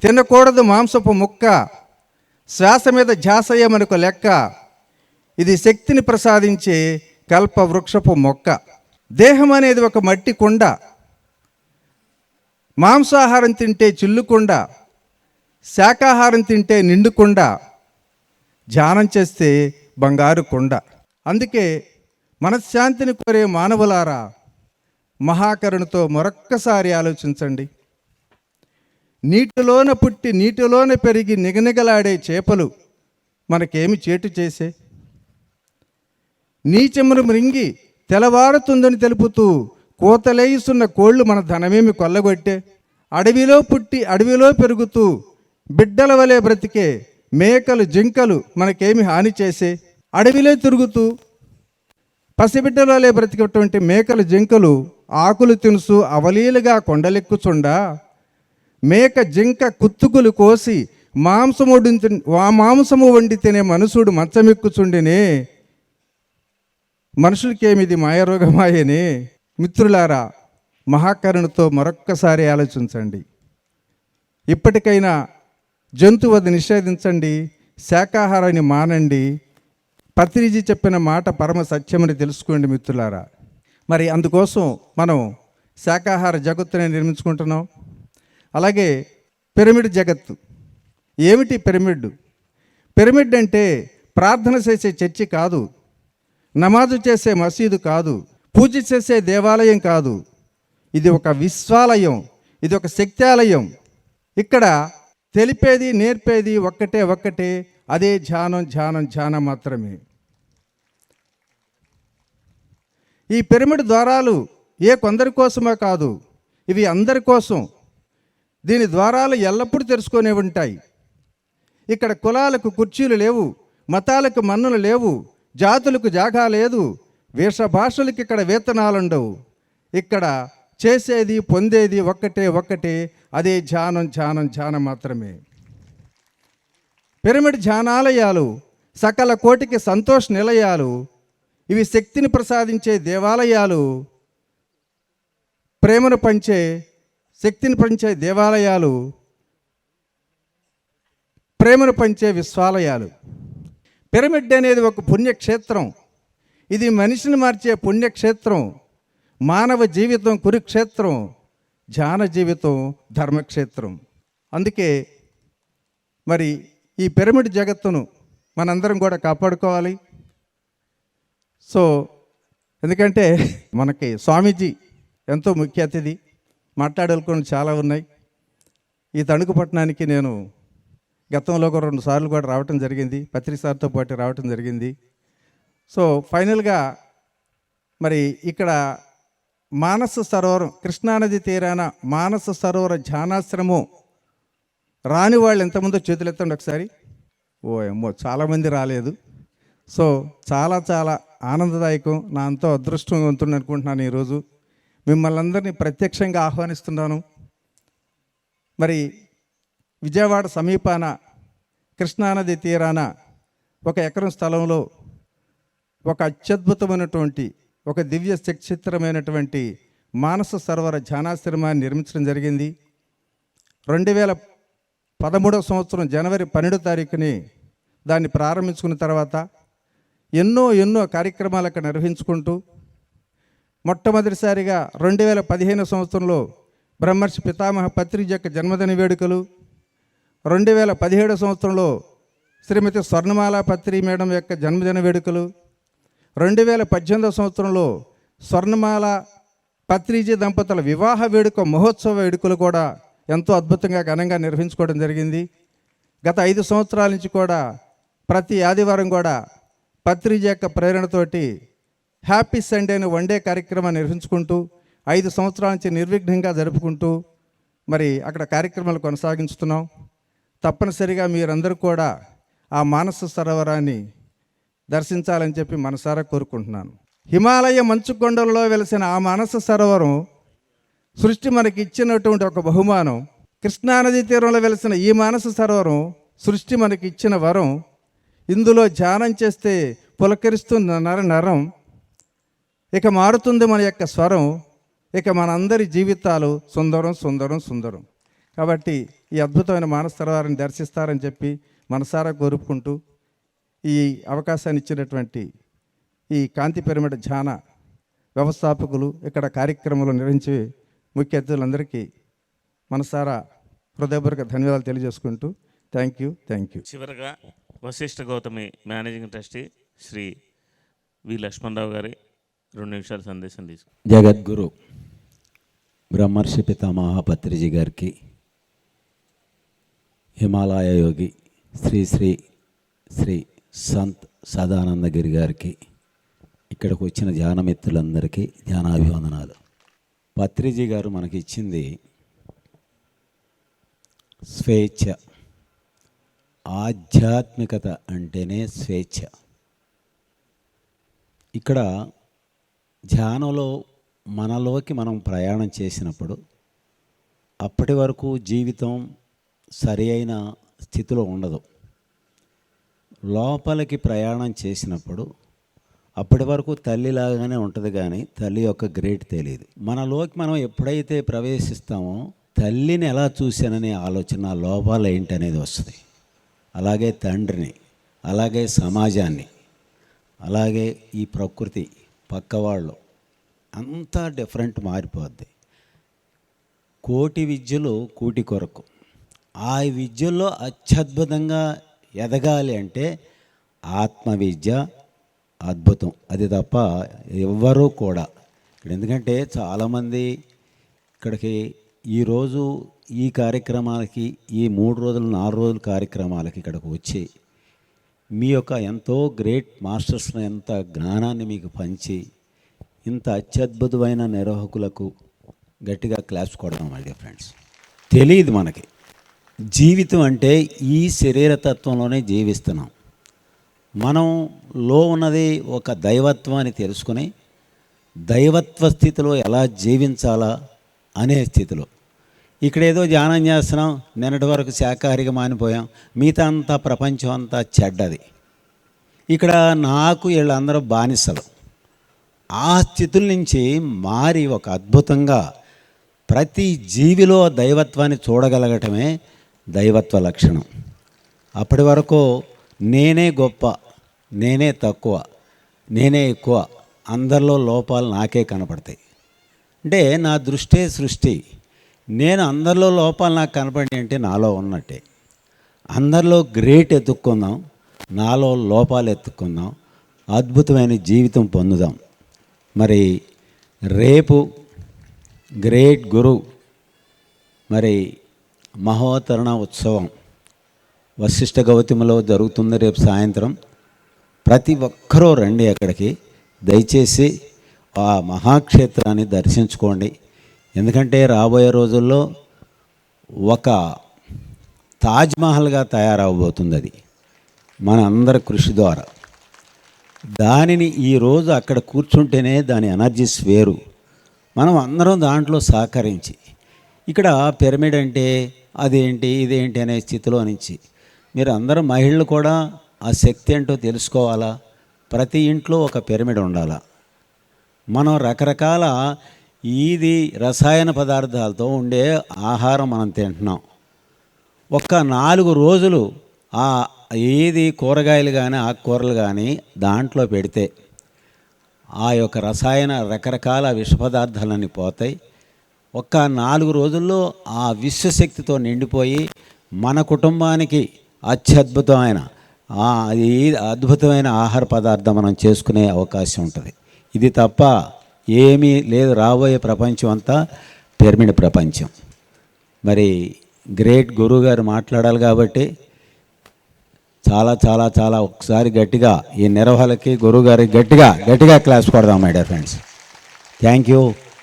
Speaker 6: తినకూడదు మాంసపు ముక్క, శ్వాస మీద ధ్యాసయ్య మనకు లెక్క, ఇది శక్తిని ప్రసాదించే కల్ప వృక్షపు మొక్క. దేహం అనేది ఒక మట్టి కుండ, మాంసాహారం తింటే చిల్లుకుండ, శాకాహారం తింటే నిండుకుండ, ధ్యానం చేస్తే బంగారు కొండ. అందుకే మనశ్శాంతిని కోరే మానవులారా, మహాకరుణతో మరొక్కసారి ఆలోచించండి. నీటిలోన పుట్టి నీటిలోన పెరిగి నిగనిగలాడే చేపలు మనకేమి చేటు చేసే? నీచెమును మృంగి తెల్లవారుతుందని తెలుపుతూ కోతలేయిస్తున్న కోళ్ళు మన ధనమేమి కొల్లగొట్టే? అడవిలో పుట్టి అడవిలో పెరుగుతూ బిడ్డల వలె బ్రతికే మేకలు జింకలు మనకేమి హాని చేసే? అడవిలో తిరుగుతూ పసిబిడ్డల వలె బ్రతికేటువంటి మేకలు జింకలు ఆకులు తినుసు అవలీలుగా కొండలెక్కుచుండా, మేక జింక కుత్తుకులు కోసి మాంసము వండి తినే మనుషుడు మంచమెక్కుచుండినే, మనుషులకేమిది మాయరోగమాయనే. మిత్రులారా, మహాకరుణతో మరొక్కసారి ఆలోచించండి. ఇప్పటికైనా జంతువధ నిషేధించండి, శాకాహారాన్ని మానండి. పత్రిజీ చెప్పిన మాట పరమ సత్యమని తెలుసుకోండి మిత్రులారా. మరి అందుకోసం మనం శాకాహార జగత్తుని నిర్మించుకుంటున్నాం. అలాగే పిరమిడ్ జగత్తు. ఏమిటి పిరమిడ్? పిరమిడ్ అంటే ప్రార్థన చేసే చర్చి కాదు, నమాజు చేసే మసీదు కాదు, పూజ చేసే దేవాలయం కాదు. ఇది ఒక విశ్వాలయం, ఇది ఒక శక్త్యాలయం. ఇక్కడ తెలిపేది నేర్పేది ఒక్కటే, అదే ధ్యానం ధ్యానం ధ్యానం మాత్రమే. ఈ పిరమిడ్ ద్వారాలు కొందరి కోసమే కాదు, ఇవి అందరి కోసం. దీని ద్వారాలు ఎల్లప్పుడూ తెరుచుకొనే ఉంటాయి. ఇక్కడ కులాలకు కుర్చీలు లేవు, మతాలకు మన్నులు లేవు, జాతులకు జాగా లేదు, వేషభాషలకు ఇక్కడ వేతనాలుండవు. ఇక్కడ చేసేది పొందేది ఒక్కటే, అదే ధ్యానం ధ్యానం ధ్యానం మాత్రమే. పిరమిడ్ ధ్యానాలయాలు సకల కోటికి సంతోష నిలయాలు. ఇవి శక్తిని ప్రసాదించే దేవాలయాలు, ప్రేమను పంచే శక్తిని పంచే దేవాలయాలు, ప్రేమను పంచే విశ్వాలయాలు. పిరమిడ్ అనేది ఒక పుణ్యక్షేత్రం. ఇది మనిషిని మార్చే పుణ్యక్షేత్రం. మానవ జీవితం కురుక్షేత్రం, ధ్యాన జీవితం ధర్మక్షేత్రం. అందుకే మరి ఈ పిరమిడ్ జగత్తును మనందరం కూడా కాపాడుకోవాలి. సో ఎందుకంటే మనకి స్వామీజీ ఎంతో ముఖ్య అతిథి, మాట్లాడాలనుకుని చాలా ఉన్నాయి. ఈ తణుకు పట్టణానికి నేను గతంలో ఒక 2 సార్లు కూడా రావటం జరిగింది, పత్రి సార్తో పాటు రావటం జరిగింది. సో ఫైనల్గా మరి ఇక్కడ మానస సరోవరం, కృష్ణానది తీరాన మానస సరోవర ధ్యానాశ్రమం రాని వాళ్ళు ఎంతమందో చేతులు ఎత్తండి ఒకసారి. ఏమో చాలామంది రాలేదు. సో చాలా చాలా ఆనందదాయకం, నా ఎంతో అదృష్టవంతుని అనుకుంటున్నాను. ఈరోజు మిమ్మల్ని అందరినీ ప్రత్యక్షంగా ఆహ్వానిస్తున్నాను. మరి విజయవాడ సమీపాన కృష్ణానది తీరాన 1 ఎకరం స్థలంలో ఒక అత్యద్భుతమైనటువంటి ఒక దివ్య చిత్రమైనటువంటి మానస సరోవర ధ్యానాశ్రమాన్ని నిర్మించడం జరిగింది. 2013 సంవత్సరం జనవరి 12 తారీఖుని దాన్ని ప్రారంభించుకున్న తర్వాత ఎన్నో కార్యక్రమాలు అక్కడ నిర్వహించుకుంటూ మొట్టమొదటిసారిగా 2015 సంవత్సరంలో బ్రహ్మర్షి పితామహ పత్రిజీ యొక్క జన్మదిన వేడుకలు, 2017 సంవత్సరంలో శ్రీమతి స్వర్ణమాల పత్రి మేడం యొక్క జన్మదిన వేడుకలు, 2018 సంవత్సరంలో స్వర్ణమాల పత్రిజీ దంపతుల వివాహ వేడుక మహోత్సవ వేడుకలు కూడా ఎంతో అద్భుతంగా ఘనంగా నిర్వహించుకోవడం జరిగింది. గత 5 సంవత్సరాల నుంచి కూడా ప్రతి ఆదివారం కూడా పత్రిజీ యొక్క ప్రేరణతోటి హ్యాపీ సండేను వన్ డే కార్యక్రమాన్ని నిర్వహించుకుంటూ 5 సంవత్సరాల నుంచి నిర్విఘ్నంగా జరుపుకుంటూ మరి అక్కడ కార్యక్రమాలు కొనసాగించుతున్నాం. తప్పనిసరిగా మీరందరూ కూడా ఆ మానస సరోవరాన్ని దర్శించాలని చెప్పి మనసారా కోరుకుంటున్నాను. హిమాలయ మంచు కొండలలో వెలిసిన ఆ మానస సరోవరం సృష్టి మనకి ఇచ్చినటువంటి ఒక బహుమానం. కృష్ణానదీ తీరంలో వెలిసిన ఈ మానస సరోవరం సృష్టి మనకి ఇచ్చిన వరం. ఇందులో ధ్యానం చేస్తే పులకరిస్తున్న నరం, ఇక మారుతుంది మన యొక్క స్వరం, ఇక మనందరి జీవితాలు సుందరం సుందరం సుందరం. కాబట్టి ఈ అద్భుతమైన మానస సరోవరాన్ని దర్శిస్తారని చెప్పి మనసారా కోరుకుంటూ ఈ అవకాశాన్ని ఇచ్చినటువంటి ఈ కాంతి పిరమిడ్ ధ్యాన వ్యవస్థాపకులు, ఇక్కడ కార్యక్రమాలు నిర్వహించే ముఖ్య అతిథులందరికీ మనసారా హృదయపూర్వక ధన్యవాదాలు తెలియజేసుకుంటూ థ్యాంక్ యూ.
Speaker 2: చివరగా వశిష్ఠ గౌతమి మేనేజింగ్ ట్రస్టీ శ్రీ వి లక్ష్మణరావు గారి 2 నిమిషాల సందేశం తీసుకు.
Speaker 7: జగద్గురు బ్రహ్మర్షి పితామహ పత్రిజీ గారికి, హిమాలయ యోగి శ్రీ శ్రీ శ్రీ సంత్ సదానందగిరి గారికి, ఇక్కడికి వచ్చిన ధ్యానమిత్రులందరికీ ధ్యానాభివందనాలు. పత్రిజీ గారు మనకి ఇచ్చింది స్వేచ్ఛ. ఆధ్యాత్మికత అంటేనే స్వేచ్ఛ. ఇక్కడ ధ్యానంలో మనలోకి మనం ప్రయాణం చేసినప్పుడు అప్పటి వరకు జీవితం సరి అయిన స్థితిలో ఉండదు. లోపలికి ప్రయాణం చేసినప్పుడు అప్పటి వరకు తల్లిలాగానే ఉంటుంది, కానీ తల్లి యొక్క గ్రేట్ తెలియదు. మనలోకి మనం ఎప్పుడైతే ప్రవేశిస్తామో తల్లిని ఎలా చూశాననే ఆలోచన, లోపాలు ఏంటి అనేది వస్తుంది. అలాగే తండ్రిని, అలాగే సమాజాన్ని, అలాగే ఈ ప్రకృతి, పక్కవాళ్ళు అంతా డిఫరెంట్ మారిపోద్ది. కోటి విద్యలు కూటి కొరకు. ఆ విద్యల్లో అత్యద్భుతంగా ఎదగాలి అంటే ఆత్మవిద్య అద్భుతం. అది తప్ప ఎవ్వరూ కూడా ఇక్కడ, ఎందుకంటే చాలామంది ఇక్కడికి ఈరోజు ఈ కార్యక్రమాలకి, ఈ 3 రోజులు 4 రోజుల కార్యక్రమాలకి ఇక్కడికి వచ్చి మీ యొక్క ఎంతో గ్రేట్ మాస్టర్స్ని, ఎంత జ్ఞానాన్ని మీకు పంచి ఇంత అత్యద్భుతమైన నిర్వాహకులకు గట్టిగా క్లాప్స్ కొడదాం మై డియర్ ఫ్రెండ్స్. తెలియదు మనకి జీవితం అంటే ఈ శరీరతత్వంలోనే జీవిస్తున్నాం. మనంలో ఉన్నది ఒక దైవత్వం అని తెలుసుకుని దైవత్వ స్థితిలో ఎలా జీవించాలా అనే స్థితిలో ఇక్కడ ఏదో ధ్యానం చేస్తున్నాం. నిన్నటి వరకు శాకాహారిగా మానిపోయాం, మిగతా అంతా ప్రపంచం అంతా చెడ్డది. ఇక్కడ నాకు వీళ్ళందరూ బానిసలు. ఆ స్థితుల నుంచి మారి ఒక అద్భుతంగా ప్రతి జీవిలో దైవత్వాన్ని చూడగలగటమే దైవత్వ లక్షణం. అప్పటి వరకు నేనే గొప్ప, నేనే తక్కువ, నేనే ఎక్కువ, అందరిలో లోపాలు నాకే కనపడతాయి. అంటే నా దృష్టే సృష్టి. నేను అందరిలో లోపాలు నాకు కనపడి అంటే నాలో ఉన్నట్టే. అందరిలో గ్రేట్ ఎత్తుక్కుందాం, నాలో లోపాలు ఎత్తుక్కుందాం, అద్భుతమైన జీవితం పొందుదాం. మరి రేపు గ్రేట్ గురు మరి మహోత్తరణ ఉత్సవం వశిష్ఠ గౌతమిలో జరుగుతుంది రేపు సాయంత్రం. ప్రతి ఒక్కరూ రండి అక్కడికి. దయచేసి ఆ మహాక్షేత్రాన్ని దర్శించుకోండి. ఎందుకంటే రాబోయే రోజుల్లో ఒక తాజ్మహల్గా తయారవబోతుంది అది మన అందరి కృషి ద్వారా. దానిని ఈరోజు అక్కడ కూర్చుంటేనే దాని ఎనర్జీస్ వేరు. మనం అందరం దాంట్లో సహకరించి, ఇక్కడ పిరమిడ్ అంటే అదేంటి ఇదేంటి అనే స్థితిలో నుంచి మీరు అందరూ మహిళలు కూడా ఆ శక్తి ఏంటో తెలుసుకోవాలా. ప్రతి ఇంట్లో ఒక పిరమిడ్ ఉండాలా. మనం రకరకాల ఇది రసాయన పదార్థాలతో ఉండే ఆహారం మనం తింటున్నాం. ఒక్క 4 రోజులు ఏది కూరగాయలు కానీ ఆకుకూరలు కానీ దాంట్లో పెడితే ఆ యొక్క రకరకాల విష పదార్థాలన్నీ పోతాయి. ఒక్క 4 రోజుల్లో ఆ విశ్వశక్తితో నిండిపోయి మన కుటుంబానికి అద్భుతమైన ఆహార పదార్థం మనం చేసుకునే అవకాశం ఉంటుంది. ఇది తప్ప ఏమీ లేదు. రాబోయే ప్రపంచం అంతా పిరమిడ్ ప్రపంచం. మరి గ్రేట్ గురువు గారు మాట్లాడాలి కాబట్టి చాలా చాలా చాలా ఒకసారి గట్టిగా ఈ నిర్వహణకి గురువు గారికి గట్టిగా క్లాస్ కొడదాం my dear friends. Thank you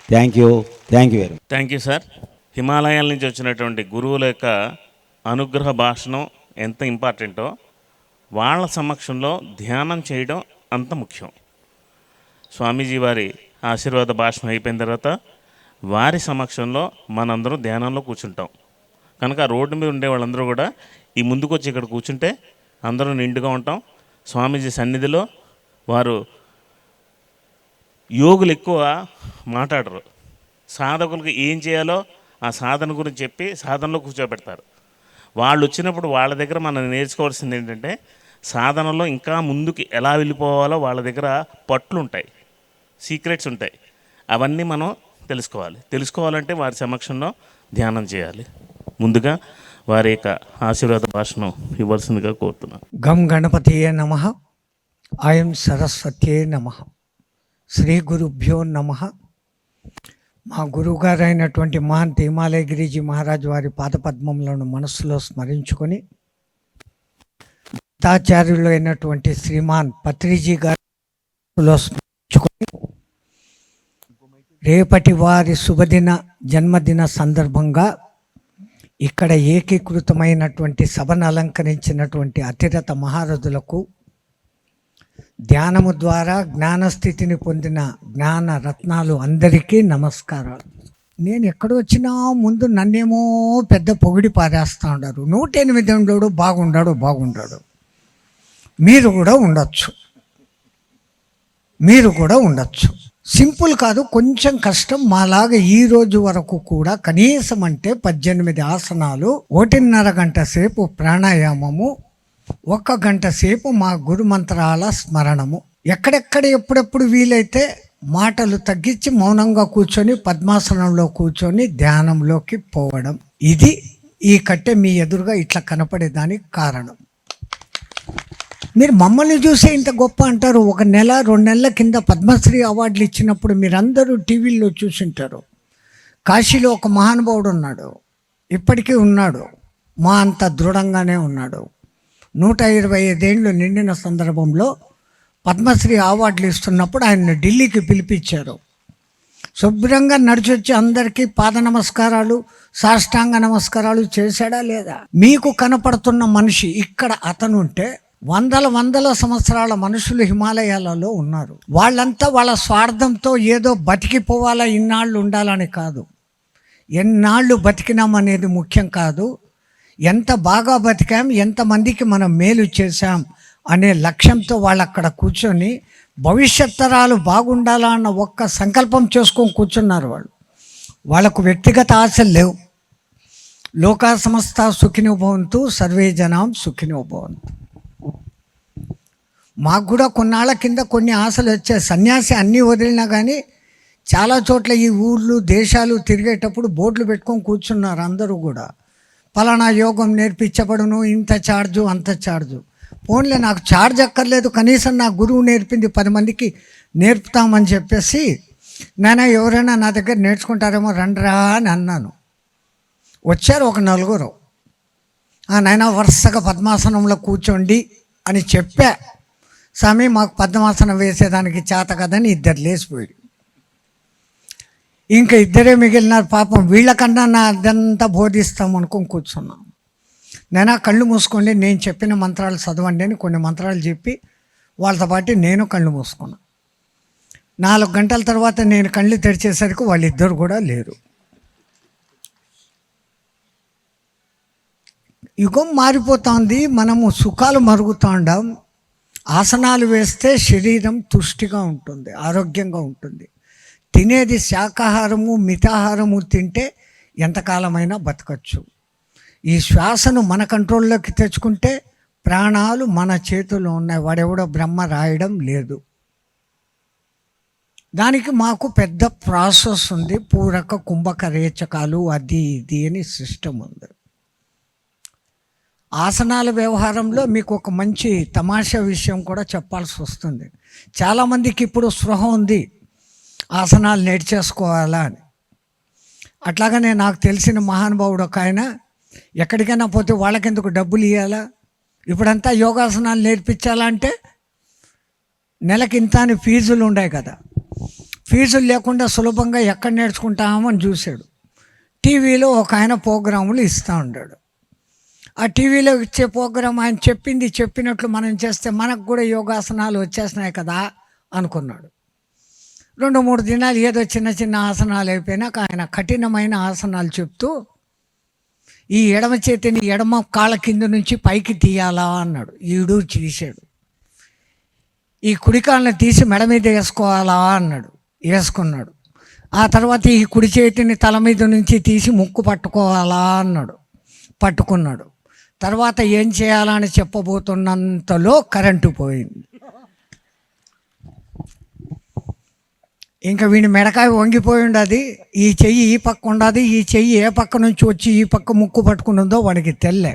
Speaker 7: very much.
Speaker 2: Thank you sir. హిమాలయాల నుంచి వచ్చినటువంటి గురువుల యొక్క అనుగ్రహ భాషణం ఎంత ఇంపార్టెంటో వాళ్ళ సమక్షంలో ధ్యానం చేయడం అంత ముఖ్యం. స్వామీజీ వారి ఆశీర్వాద భాషణం అయిపోయిన తర్వాత వారి సమక్షంలో మనందరం ధ్యానంలో కూర్చుంటాం. కనుక రోడ్డు మీద ఉండే వాళ్ళందరూ కూడా ఈ ముందుకు వచ్చి ఇక్కడ కూర్చుంటే అందరూ నిండుగా ఉంటాం. స్వామీజీ సన్నిధిలో వారు యోగులు ఎక్కువ మాట్లాడరు. సాధకులకు ఏం చేయాలో ఆ సాధన గురించి చెప్పి సాధనలో కూర్చోబెడతారు. వాళ్ళు వచ్చినప్పుడు వాళ్ళ దగ్గర మనం నేర్చుకోవాల్సింది ఏంటంటే సాధనలో ఇంకా ముందుకు ఎలా వెళ్ళిపోవాలో వాళ్ళ దగ్గర పట్లు ఉంటాయి, సీక్రెట్స్ ఉంటాయి. అవన్నీ మనం తెలుసుకోవాలంటే వారి సమక్షంలో ధ్యానం చేయాలి. ముందుగా వారి యొక్క ఆశీర్వాద భాషను ఇవ్వాల్సిందిగా కోరుతున్నాను.
Speaker 8: గం గణపతియే నమః. ఐం సరస్వత్యే నమః. శ్రీ గురుభ్యో నమః. మా గురువుగారు అయినటువంటి మహంత్ హిమాలయ గిరిజీ మహారాజ్ వారి పాదపద్మములను మనస్సులో స్మరించుకొని గీతాచార్యులు అయినటువంటి శ్రీమాన్ పత్రిజీ గారిలో స్మరించుకొని రేపటి వారి శుభదిన జన్మదిన సందర్భంగా ఇక్కడ ఏకీకృతమైనటువంటి సభను అలంకరించినటువంటి అతిరథ మహారథులకు ధ్యానము ద్వారా జ్ఞానస్థితిని పొందిన జ్ఞాన రత్నాలు అందరికీ నమస్కారాలు. నేను ఎక్కడొచ్చినా ముందు నన్నేమో పెద్ద పొగిడి పారేస్తూ ఉన్నారు. 108 బాగుండాడు. మీరు కూడా ఉండొచ్చు. సింపుల్ కాదు, కొంచెం కష్టం. మాలాగా ఈ రోజు వరకు కూడా కనీసం అంటే 18 ఆసనాలు, 1.5 గంట సేపు ప్రాణాయామము, 1 గంట సేపు మా గురు మంత్రాల స్మరణము. ఎక్కడెక్కడ ఎప్పుడెప్పుడు వీలైతే మాటలు తగ్గించి మౌనంగా కూర్చొని పద్మాసనంలో కూర్చొని ధ్యానంలోకి పోవడం. ఇది ఈ కట్టె మీ ఎదురుగా ఇట్లా కనపడేదానికి కారణం. మీరు మమ్మల్ని చూసే ఇంత గొప్ప అంటారు. 1 నెల 2 నెలల కింద పద్మశ్రీ అవార్డులు ఇచ్చినప్పుడు మీరందరూ టీవీల్లో చూసింటారు. కాశీలో ఒక మహానుభావుడు ఉన్నాడు, ఇప్పటికీ ఉన్నాడు, మా అంత దృఢంగానే ఉన్నాడు. 125 ఏళ్ళు నిండిన సందర్భంలో పద్మశ్రీ అవార్డులు ఇస్తున్నప్పుడు ఆయన్ని ఢిల్లీకి పిలిపించారు. శుభ్రంగా నడిచొచ్చి అందరికీ పాద నమస్కారాలు, సాష్టాంగ నమస్కారాలు చేశాడా లేదా? మీకు కనపడుతున్న మనిషి ఇక్కడ అతను ఉంటే వందల సంవత్సరాల మనుషులు హిమాలయాలలో ఉన్నారు. వాళ్ళంతా వాళ్ళ స్వార్థంతో ఏదో బతికిపోవాలా, ఇన్నాళ్ళు ఉండాలని కాదు. ఎన్నాళ్ళు బతికినామనేది ముఖ్యం కాదు, ఎంత బాగా బతికాం, ఎంతమందికి మనం మేలు చేశాం అనే లక్ష్యంతో వాళ్ళు అక్కడ కూర్చొని భవిష్యత్ తరాలు బాగుండాలా అన్న ఒక్క సంకల్పం చేసుకొని కూర్చున్నారు. వాళ్ళకు వ్యక్తిగత ఆశలు లేవు. లోకా సమస్త సుఖినో భవంతు, సర్వే జనాం సుఖినో భవంతు. మాకు కూడా కొన్నాళ్ళ కింద కొన్ని ఆశలు వచ్చాయి. సన్యాసి అన్నీ వదిలినా కానీ చాలా చోట్ల ఈ ఊర్లు దేశాలు తిరిగేటప్పుడు బోర్డులు పెట్టుకొని కూర్చున్నారు అందరూ కూడా. పలానా యోగం నేర్పించబడును, ఇంత ఛార్జు అంత ఛార్జు. ఫోన్లే, నాకు ఛార్జ్ అక్కర్లేదు, కనీసం నా గురువు నేర్పింది 10 మందికి నేర్పుతామని చెప్పేసి, నాయనా ఎవరైనా నా దగ్గర నేర్చుకుంటారేమో రండిరా అని అన్నాను. వచ్చారు ఒక 4. నాయనా వరుసగా పద్మాసనంలో కూర్చోండి అని చెప్పా. స్వామి మాకు పద్మాసనం వేసేదానికి చేత కదని 2 లేచిపోయాడు. ఇంకా 2 మిగిలినారు. పాపం వీళ్ళకన్నా నా అదంతా బోధిస్తాం అనుకొని కూర్చున్నాం. నేను కళ్ళు మూసుకోండి, నేను చెప్పిన మంత్రాలు చదవండి అని కొన్ని మంత్రాలు చెప్పి వాళ్ళతో పాటు నేను కళ్ళు మూసుకున్నాను. 4 గంటల తర్వాత నేను కళ్ళు తెరిచేసరికి వాళ్ళిద్దరు కూడా లేరు. యుగం మారిపోతుంది, మనము సుఖాలు మరుగుతూ ఉండం. ఆసనాలు వేస్తే శరీరం తుష్టిగా ఉంటుంది, ఆరోగ్యంగా ఉంటుంది. తినేది శాకాహారము మితాహారము తింటే ఎంతకాలమైనా బతకచ్చు. ఈ శ్వాసను మన కంట్రోల్లోకి తెచ్చుకుంటే ప్రాణాలు మన చేతుల్లో ఉన్నాయి. వాడెవడో బ్రహ్మ రాయడం లేదు. దానికి మాకు పెద్ద ప్రాసెస్ ఉంది. పూరక కుంభక రేచకాలు అది ఇది అని సిస్టమ్ ఉంది. ఆసనాల వ్యవహారంలో మీకు ఒక మంచి తమాషా విషయం కూడా చెప్పాల్సి వస్తుంది. చాలామందికి ఇప్పుడు స్పృహ ఉంది ఆసనాలు నేర్చేసుకోవాలా అని. అట్లాగనే నాకు తెలిసిన మహానుభావుడు ఒక ఆయన, ఎక్కడికైనా పోతే వాళ్ళకెందుకు డబ్బులు ఇవ్వాలా, ఇప్పుడంతా యోగాసనాలు నేర్పించాలా అంటే నెలకింత అని ఫీజులు ఉన్నాయి కదా, ఫీజులు లేకుండా సులభంగా ఎక్కడ నేర్చుకుంటామని చూశాడు. టీవీలో ఒక ఆయన ప్రోగ్రాములు ఇస్తూ ఉన్నాడు. ఆ టీవీలో ఇచ్చే ప్రోగ్రాం ఆయన చెప్పింది చెప్పినట్లు మనం చేస్తే మనకు కూడా యోగాసనాలు వచ్చేసినాయి కదా అనుకున్నాడు. 2-3 దినాలు ఏదో చిన్న చిన్న ఆసనాలు అయిపోయినాక ఆయన కఠినమైన ఆసనాలు చెప్తూ ఈ ఎడమ చేతిని ఎడమ కాళ్ళ కింద నుంచి పైకి తీయాలా అన్నాడు. ఈడు తీశాడు. ఈ కుడి కాళ్ళని తీసి మెడ మీద వేసుకోవాలా అన్నాడు. వేసుకున్నాడు. ఆ తర్వాత ఈ కుడి చేతిని తల మీద నుంచి తీసి ముక్కు పట్టుకోవాలా అన్నాడు. పట్టుకున్నాడు. తర్వాత ఏం చేయాలని చెప్పబోతున్నంతలో కరెంటు పోయింది. ఇంకా వీడి మెడకాయ వంగిపోయి ఉండదు. ఈ చెయ్యి ఈ పక్క ఉండదు. ఈ చెయ్యి ఏ పక్క నుంచి వచ్చి ఈ పక్క ముక్కు పట్టుకున్నదో వాడికి తెల్లే.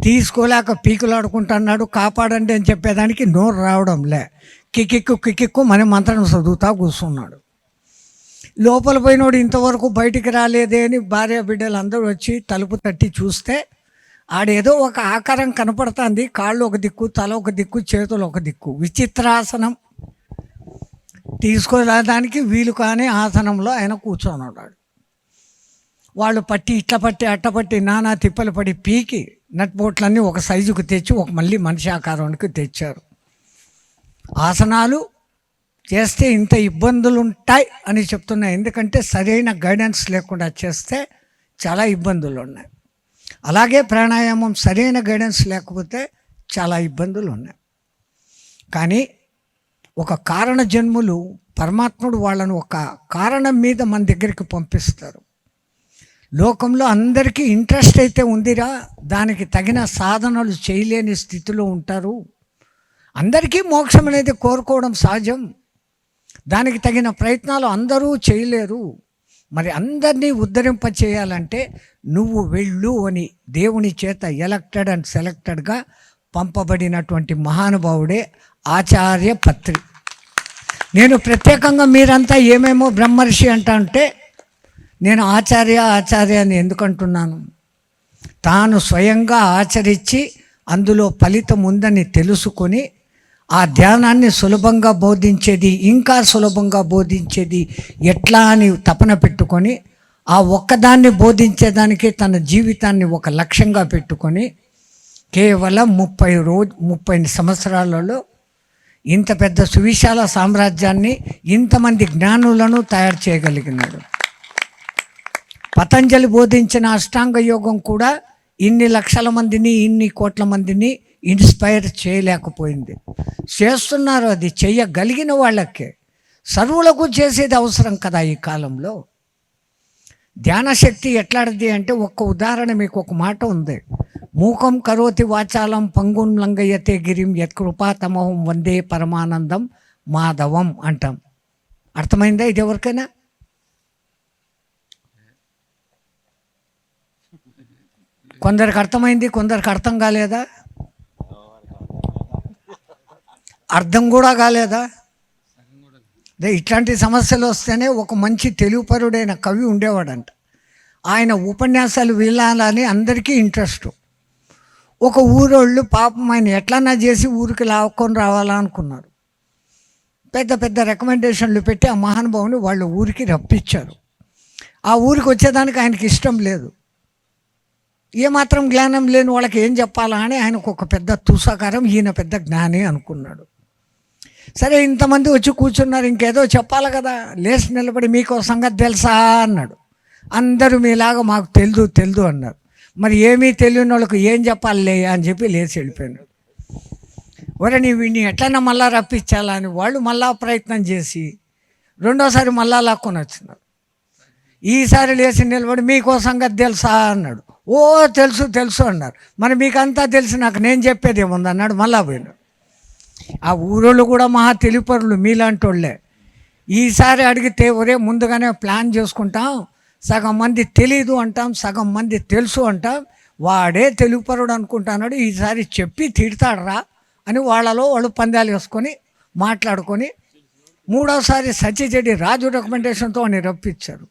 Speaker 8: తీసుకోలేక పీకులాడుకుంటున్నాడు. కాపాడండి అని చెప్పేదానికి నోరు రావడంలే. కిక్కిక్కు మన మంత్రం చదువుతా కూర్చున్నాడు. లోపల పోయినోడు ఇంతవరకు బయటికి రాలేదే అని భార్య బిడ్డలు అందరూ వచ్చి తలుపు తట్టి చూస్తే ఆడేదో ఒక ఆకారం కనపడుతుంది. కాళ్ళు ఒక దిక్కు, తల ఒక దిక్కు, చేతులు ఒక దిక్కు. విచిత్రాసనం. తీసుకోలేదానికి వీలు కాని ఆసనంలో ఆయన కూర్చొని. వాళ్ళు పట్టి ఇట్ల పట్టి అట్ట పట్టి నానా తిప్పలు పడి పీకి నట్బోట్లన్నీ ఒక సైజుకు తెచ్చి ఒక మళ్ళీ మనిషి ఆకారానికి తెచ్చారు. ఆసనాలు చేస్తే ఇంత ఇబ్బందులు ఉంటాయి అని చెప్తున్నాయి. ఎందుకంటే సరైన గైడెన్స్ లేకుండా చేస్తే చాలా ఇబ్బందులు ఉన్నాయి. అలాగే ప్రాణాయామం సరైన గైడెన్స్ లేకపోతే చాలా ఇబ్బందులు ఉన్నాయి. కానీ ఒక కారణ జన్ములు పరమాత్ముడు వాళ్ళను ఒక కారణం మీద మన దగ్గరికి పంపిస్తారు. లోకంలో అందరికీ ఇంట్రెస్ట్ అయితే ఉందిరా, దానికి తగిన సాధనలు చేయలేని స్థితిలో ఉంటారు. అందరికీ మోక్షం అనేది కోరుకోవడం సహజం. దానికి తగిన ప్రయత్నాలు అందరూ చేయలేరు. మరి అందరినీ ఉద్ధరింప చేయాలంటే నువ్వు వెళ్ళు అని దేవుని చేత ఎలక్టెడ్ అండ్ సెలెక్టెడ్గా పంపబడినటువంటి మహానుభావుడే ఆచార్య పత్రి. నేను ప్రత్యేకంగా మీరంతా ఏమేమో బ్రహ్మర్షి అంటే నేను ఆచార్య అని ఎందుకంటున్నాను? తాను స్వయంగా ఆచరించి అందులో ఫలితం ఉందని తెలుసుకొని ఆ ధ్యానాన్ని సులభంగా బోధించేది, ఇంకా సులభంగా బోధించేది ఎట్లా అని తపన పెట్టుకొని ఆ ఒక్కదాన్ని బోధించేదానికి తన జీవితాన్ని ఒక లక్ష్యంగా పెట్టుకొని కేవలం 30 సంవత్సరాలలో ఇంత పెద్ద సువిశాల సామ్రాజ్యాన్ని, ఇంతమంది జ్ఞానులను తయారు చేయగలిగినాడు. పతంజలి బోధించిన అష్టాంగ యోగం కూడా ఇన్ని లక్షల మందిని, ఇన్ని కోట్ల మందిని ఇన్స్పైర్ చేయలేకపోయింది. చేస్తున్నారు, అది చెయ్యగలిగిన వాళ్ళకే. సర్వులకు చేసేది అవసరం కదా ఈ కాలంలో. ధ్యానశక్తి ఎట్లాంటిది అంటే ఒక్క ఉదాహరణ మీకు ఒక మాట ఉంది. మూకం కరోతి వాచాలం పంగుం లంగయతే గిరిం యత్కృపాతమహం వందే పరమానందం మాధవం అంటాం. అర్థమైందా ఇది ఎవరికైనా? కొందరికి అర్థమైంది, కొందరికి అర్థం కాలేదా? అర్థం కూడా కాలేదా? ఇట్లాంటి సమస్యలు వస్తేనే ఒక మంచి తెలుగుపరుడైన కవి ఉండేవాడంట. ఆయన ఉపన్యాసాలు వినాలని అందరికీ ఇంట్రెస్ట్. ఒక ఊరోళ్ళు పాపం ఆయన ఎట్లన్నా చేసి ఊరికి లాక్కొని రావాలనుకున్నారు. పెద్ద పెద్ద రికమెండేషన్లు పెట్టి ఆ మహానుభావుని వాళ్ళు ఊరికి రప్పించారు. ఆ ఊరికి వచ్చేదానికి ఆయనకి ఇష్టం లేదు. ఏమాత్రం జ్ఞానం లేని వాళ్ళకి ఏం చెప్పాలా అని ఆయనకు ఒక పెద్ద తుసాకారం, ఈయన పెద్ద జ్ఞాని అనుకున్నాడు. సరే ఇంతమంది వచ్చి కూర్చున్నారు, ఇంకేదో చెప్పాలి కదా. లేచి నిలబడి మీకు సంగతి తెలుసా అన్నాడు. అందరూ మీలాగా మాకు తెలుదు అన్నారు. మరి ఏమీ తెలియని వాళ్ళకు ఏం చెప్పాలి అని చెప్పి లేచి వెళ్ళిపోయినాడు. నీ వీడిని ఎట్లన్నా మళ్ళా రప్పించాలా అని వాళ్ళు మళ్ళా ప్రయత్నం చేసి రెండోసారి మళ్ళా లాక్కొని వచ్చినారు. ఈసారి లేచి నిలబడి మీకో సంగతి తెలుసా అన్నాడు. ఓ తెలుసు తెలుసు అన్నారు. మరి మీకంతా తెలిసి నాకు నేను చెప్పేది ఏముంది అన్నాడు. మళ్ళా పోయినాడు. ఆ ఊరోళ్ళు కూడా మహా తెలిపరులు మీలాంటి వాళ్ళే. ఈసారి అడిగితే ఒరే ముందుగానే ప్లాన్ చేసుకుంటాం, సగం మంది తెలీదు అంటాం, సగం మంది తెలుసు అంటాం, వాడే తెలుగుపరుడు అనుకుంటున్నాడు, ఈసారి చెప్పి తిడతాడరా అని వాళ్ళలో వాళ్ళు పందాలు వేసుకొని మాట్లాడుకొని మూడోసారి సచిచెడి రాజు రికమెండేషన్తో అని రప్పించారు.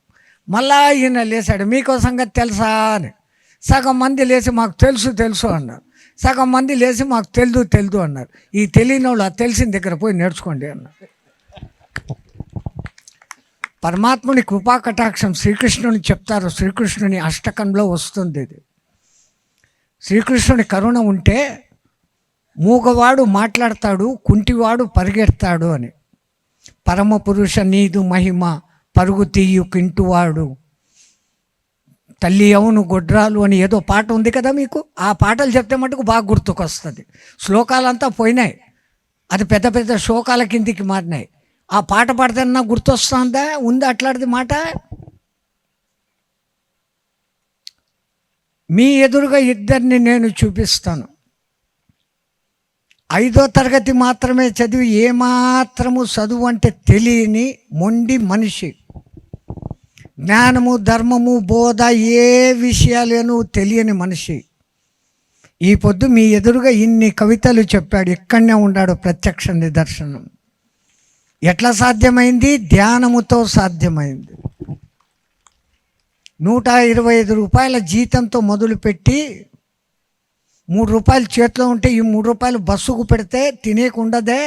Speaker 8: మళ్ళా ఈయన లేచాడు, మీకో సంగతి తెలుసా అని. సగం మంది లేచి మాకు తెలుసు తెలుసు అన్నారు, సగం మంది లేచి మాకు తెలియదు అన్నారు. ఈ తెలియని వాళ్ళు ఆ తెలిసిన దగ్గర పోయి నేర్చుకోండి అన్నారు. పరమాత్ముని కృపా కటాక్షం శ్రీకృష్ణుని చెప్తారు, శ్రీకృష్ణుని అష్టకంలో వస్తుంది ఇది. శ్రీకృష్ణుని కరుణ ఉంటే మూగవాడు మాట్లాడతాడు, కుంటివాడు పరిగెడతాడు అని. పరమ పురుష నీదు మహిమ పరుగు తీయు కింటువాడు, తల్లి అవును గొడ్రాలు అని ఏదో పాట ఉంది కదా మీకు. ఆ పాటలు చెప్తే మటుకు బాగా గుర్తుకొస్తుంది. శ్లోకాలంతా పోయినాయి, అది పెద్ద పెద్ద శ్లోకాల కిందికి మారినాయి. ఆ పాట పాడితేనా గుర్తొస్తుందా? ఉంది అట్లాంటిది మాట. మీ ఎదురుగా ఇద్దరిని నేను చూపిస్తాను. 5వ తరగతి మాత్రమే చదివి ఏమాత్రము చదువు అంటే తెలియని మొండి మనిషి, జ్ఞానము ధర్మము బోధ ఏ విషయాలేనూ తెలియని మనిషి ఈ పొద్దు మీ ఎదురుగా ఇన్ని కవితలు చెప్పాడు. ఇక్కడనే ఉన్నాడు, ప్రత్యక్ష నిదర్శనం. ఎట్లా సాధ్యమైంది? ధ్యానముతో సాధ్యమైంది. 125 రూపాయల జీతంతో మొదలుపెట్టి 3 రూపాయలు చేతిలో ఉంటే ఈ 3 రూపాయలు బస్సుకు పెడితే తినేకుండదే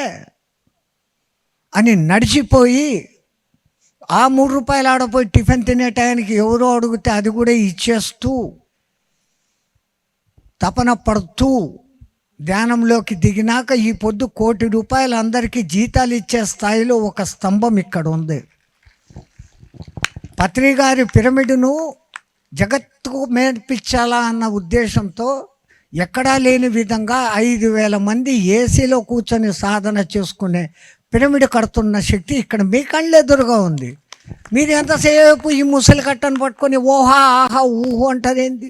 Speaker 8: అని నడిచిపోయి ఆ 3 రూపాయలు ఆడపోయి టిఫిన్ తినే టయానికి ఎవరో అడిగితే అది కూడా ఇచ్చేస్తూ తపన పడుతూ ధ్యానంలోకి దిగినాక ఈ పొద్దు 1 కోటి రూపాయలు అందరికీ జీతాలు ఇచ్చే స్థాయిలో ఒక స్తంభం ఇక్కడ ఉంది. పత్రి గారి పిరమిడ్ను జగత్తుకు నేర్పించాలా అన్న ఉద్దేశంతో ఎక్కడా లేని విధంగా 5,000 మంది ఏసీలో కూర్చొని సాధన చేసుకునే పిరమిడ్ కడుతున్న శక్తి ఇక్కడ మీ కళ్ళెదురుగా ఉంది. మీరు ఎంతసేపు ఈ ముసలి కట్టను పట్టుకొని ఓహా ఆహా ఊహు అంటారేంది?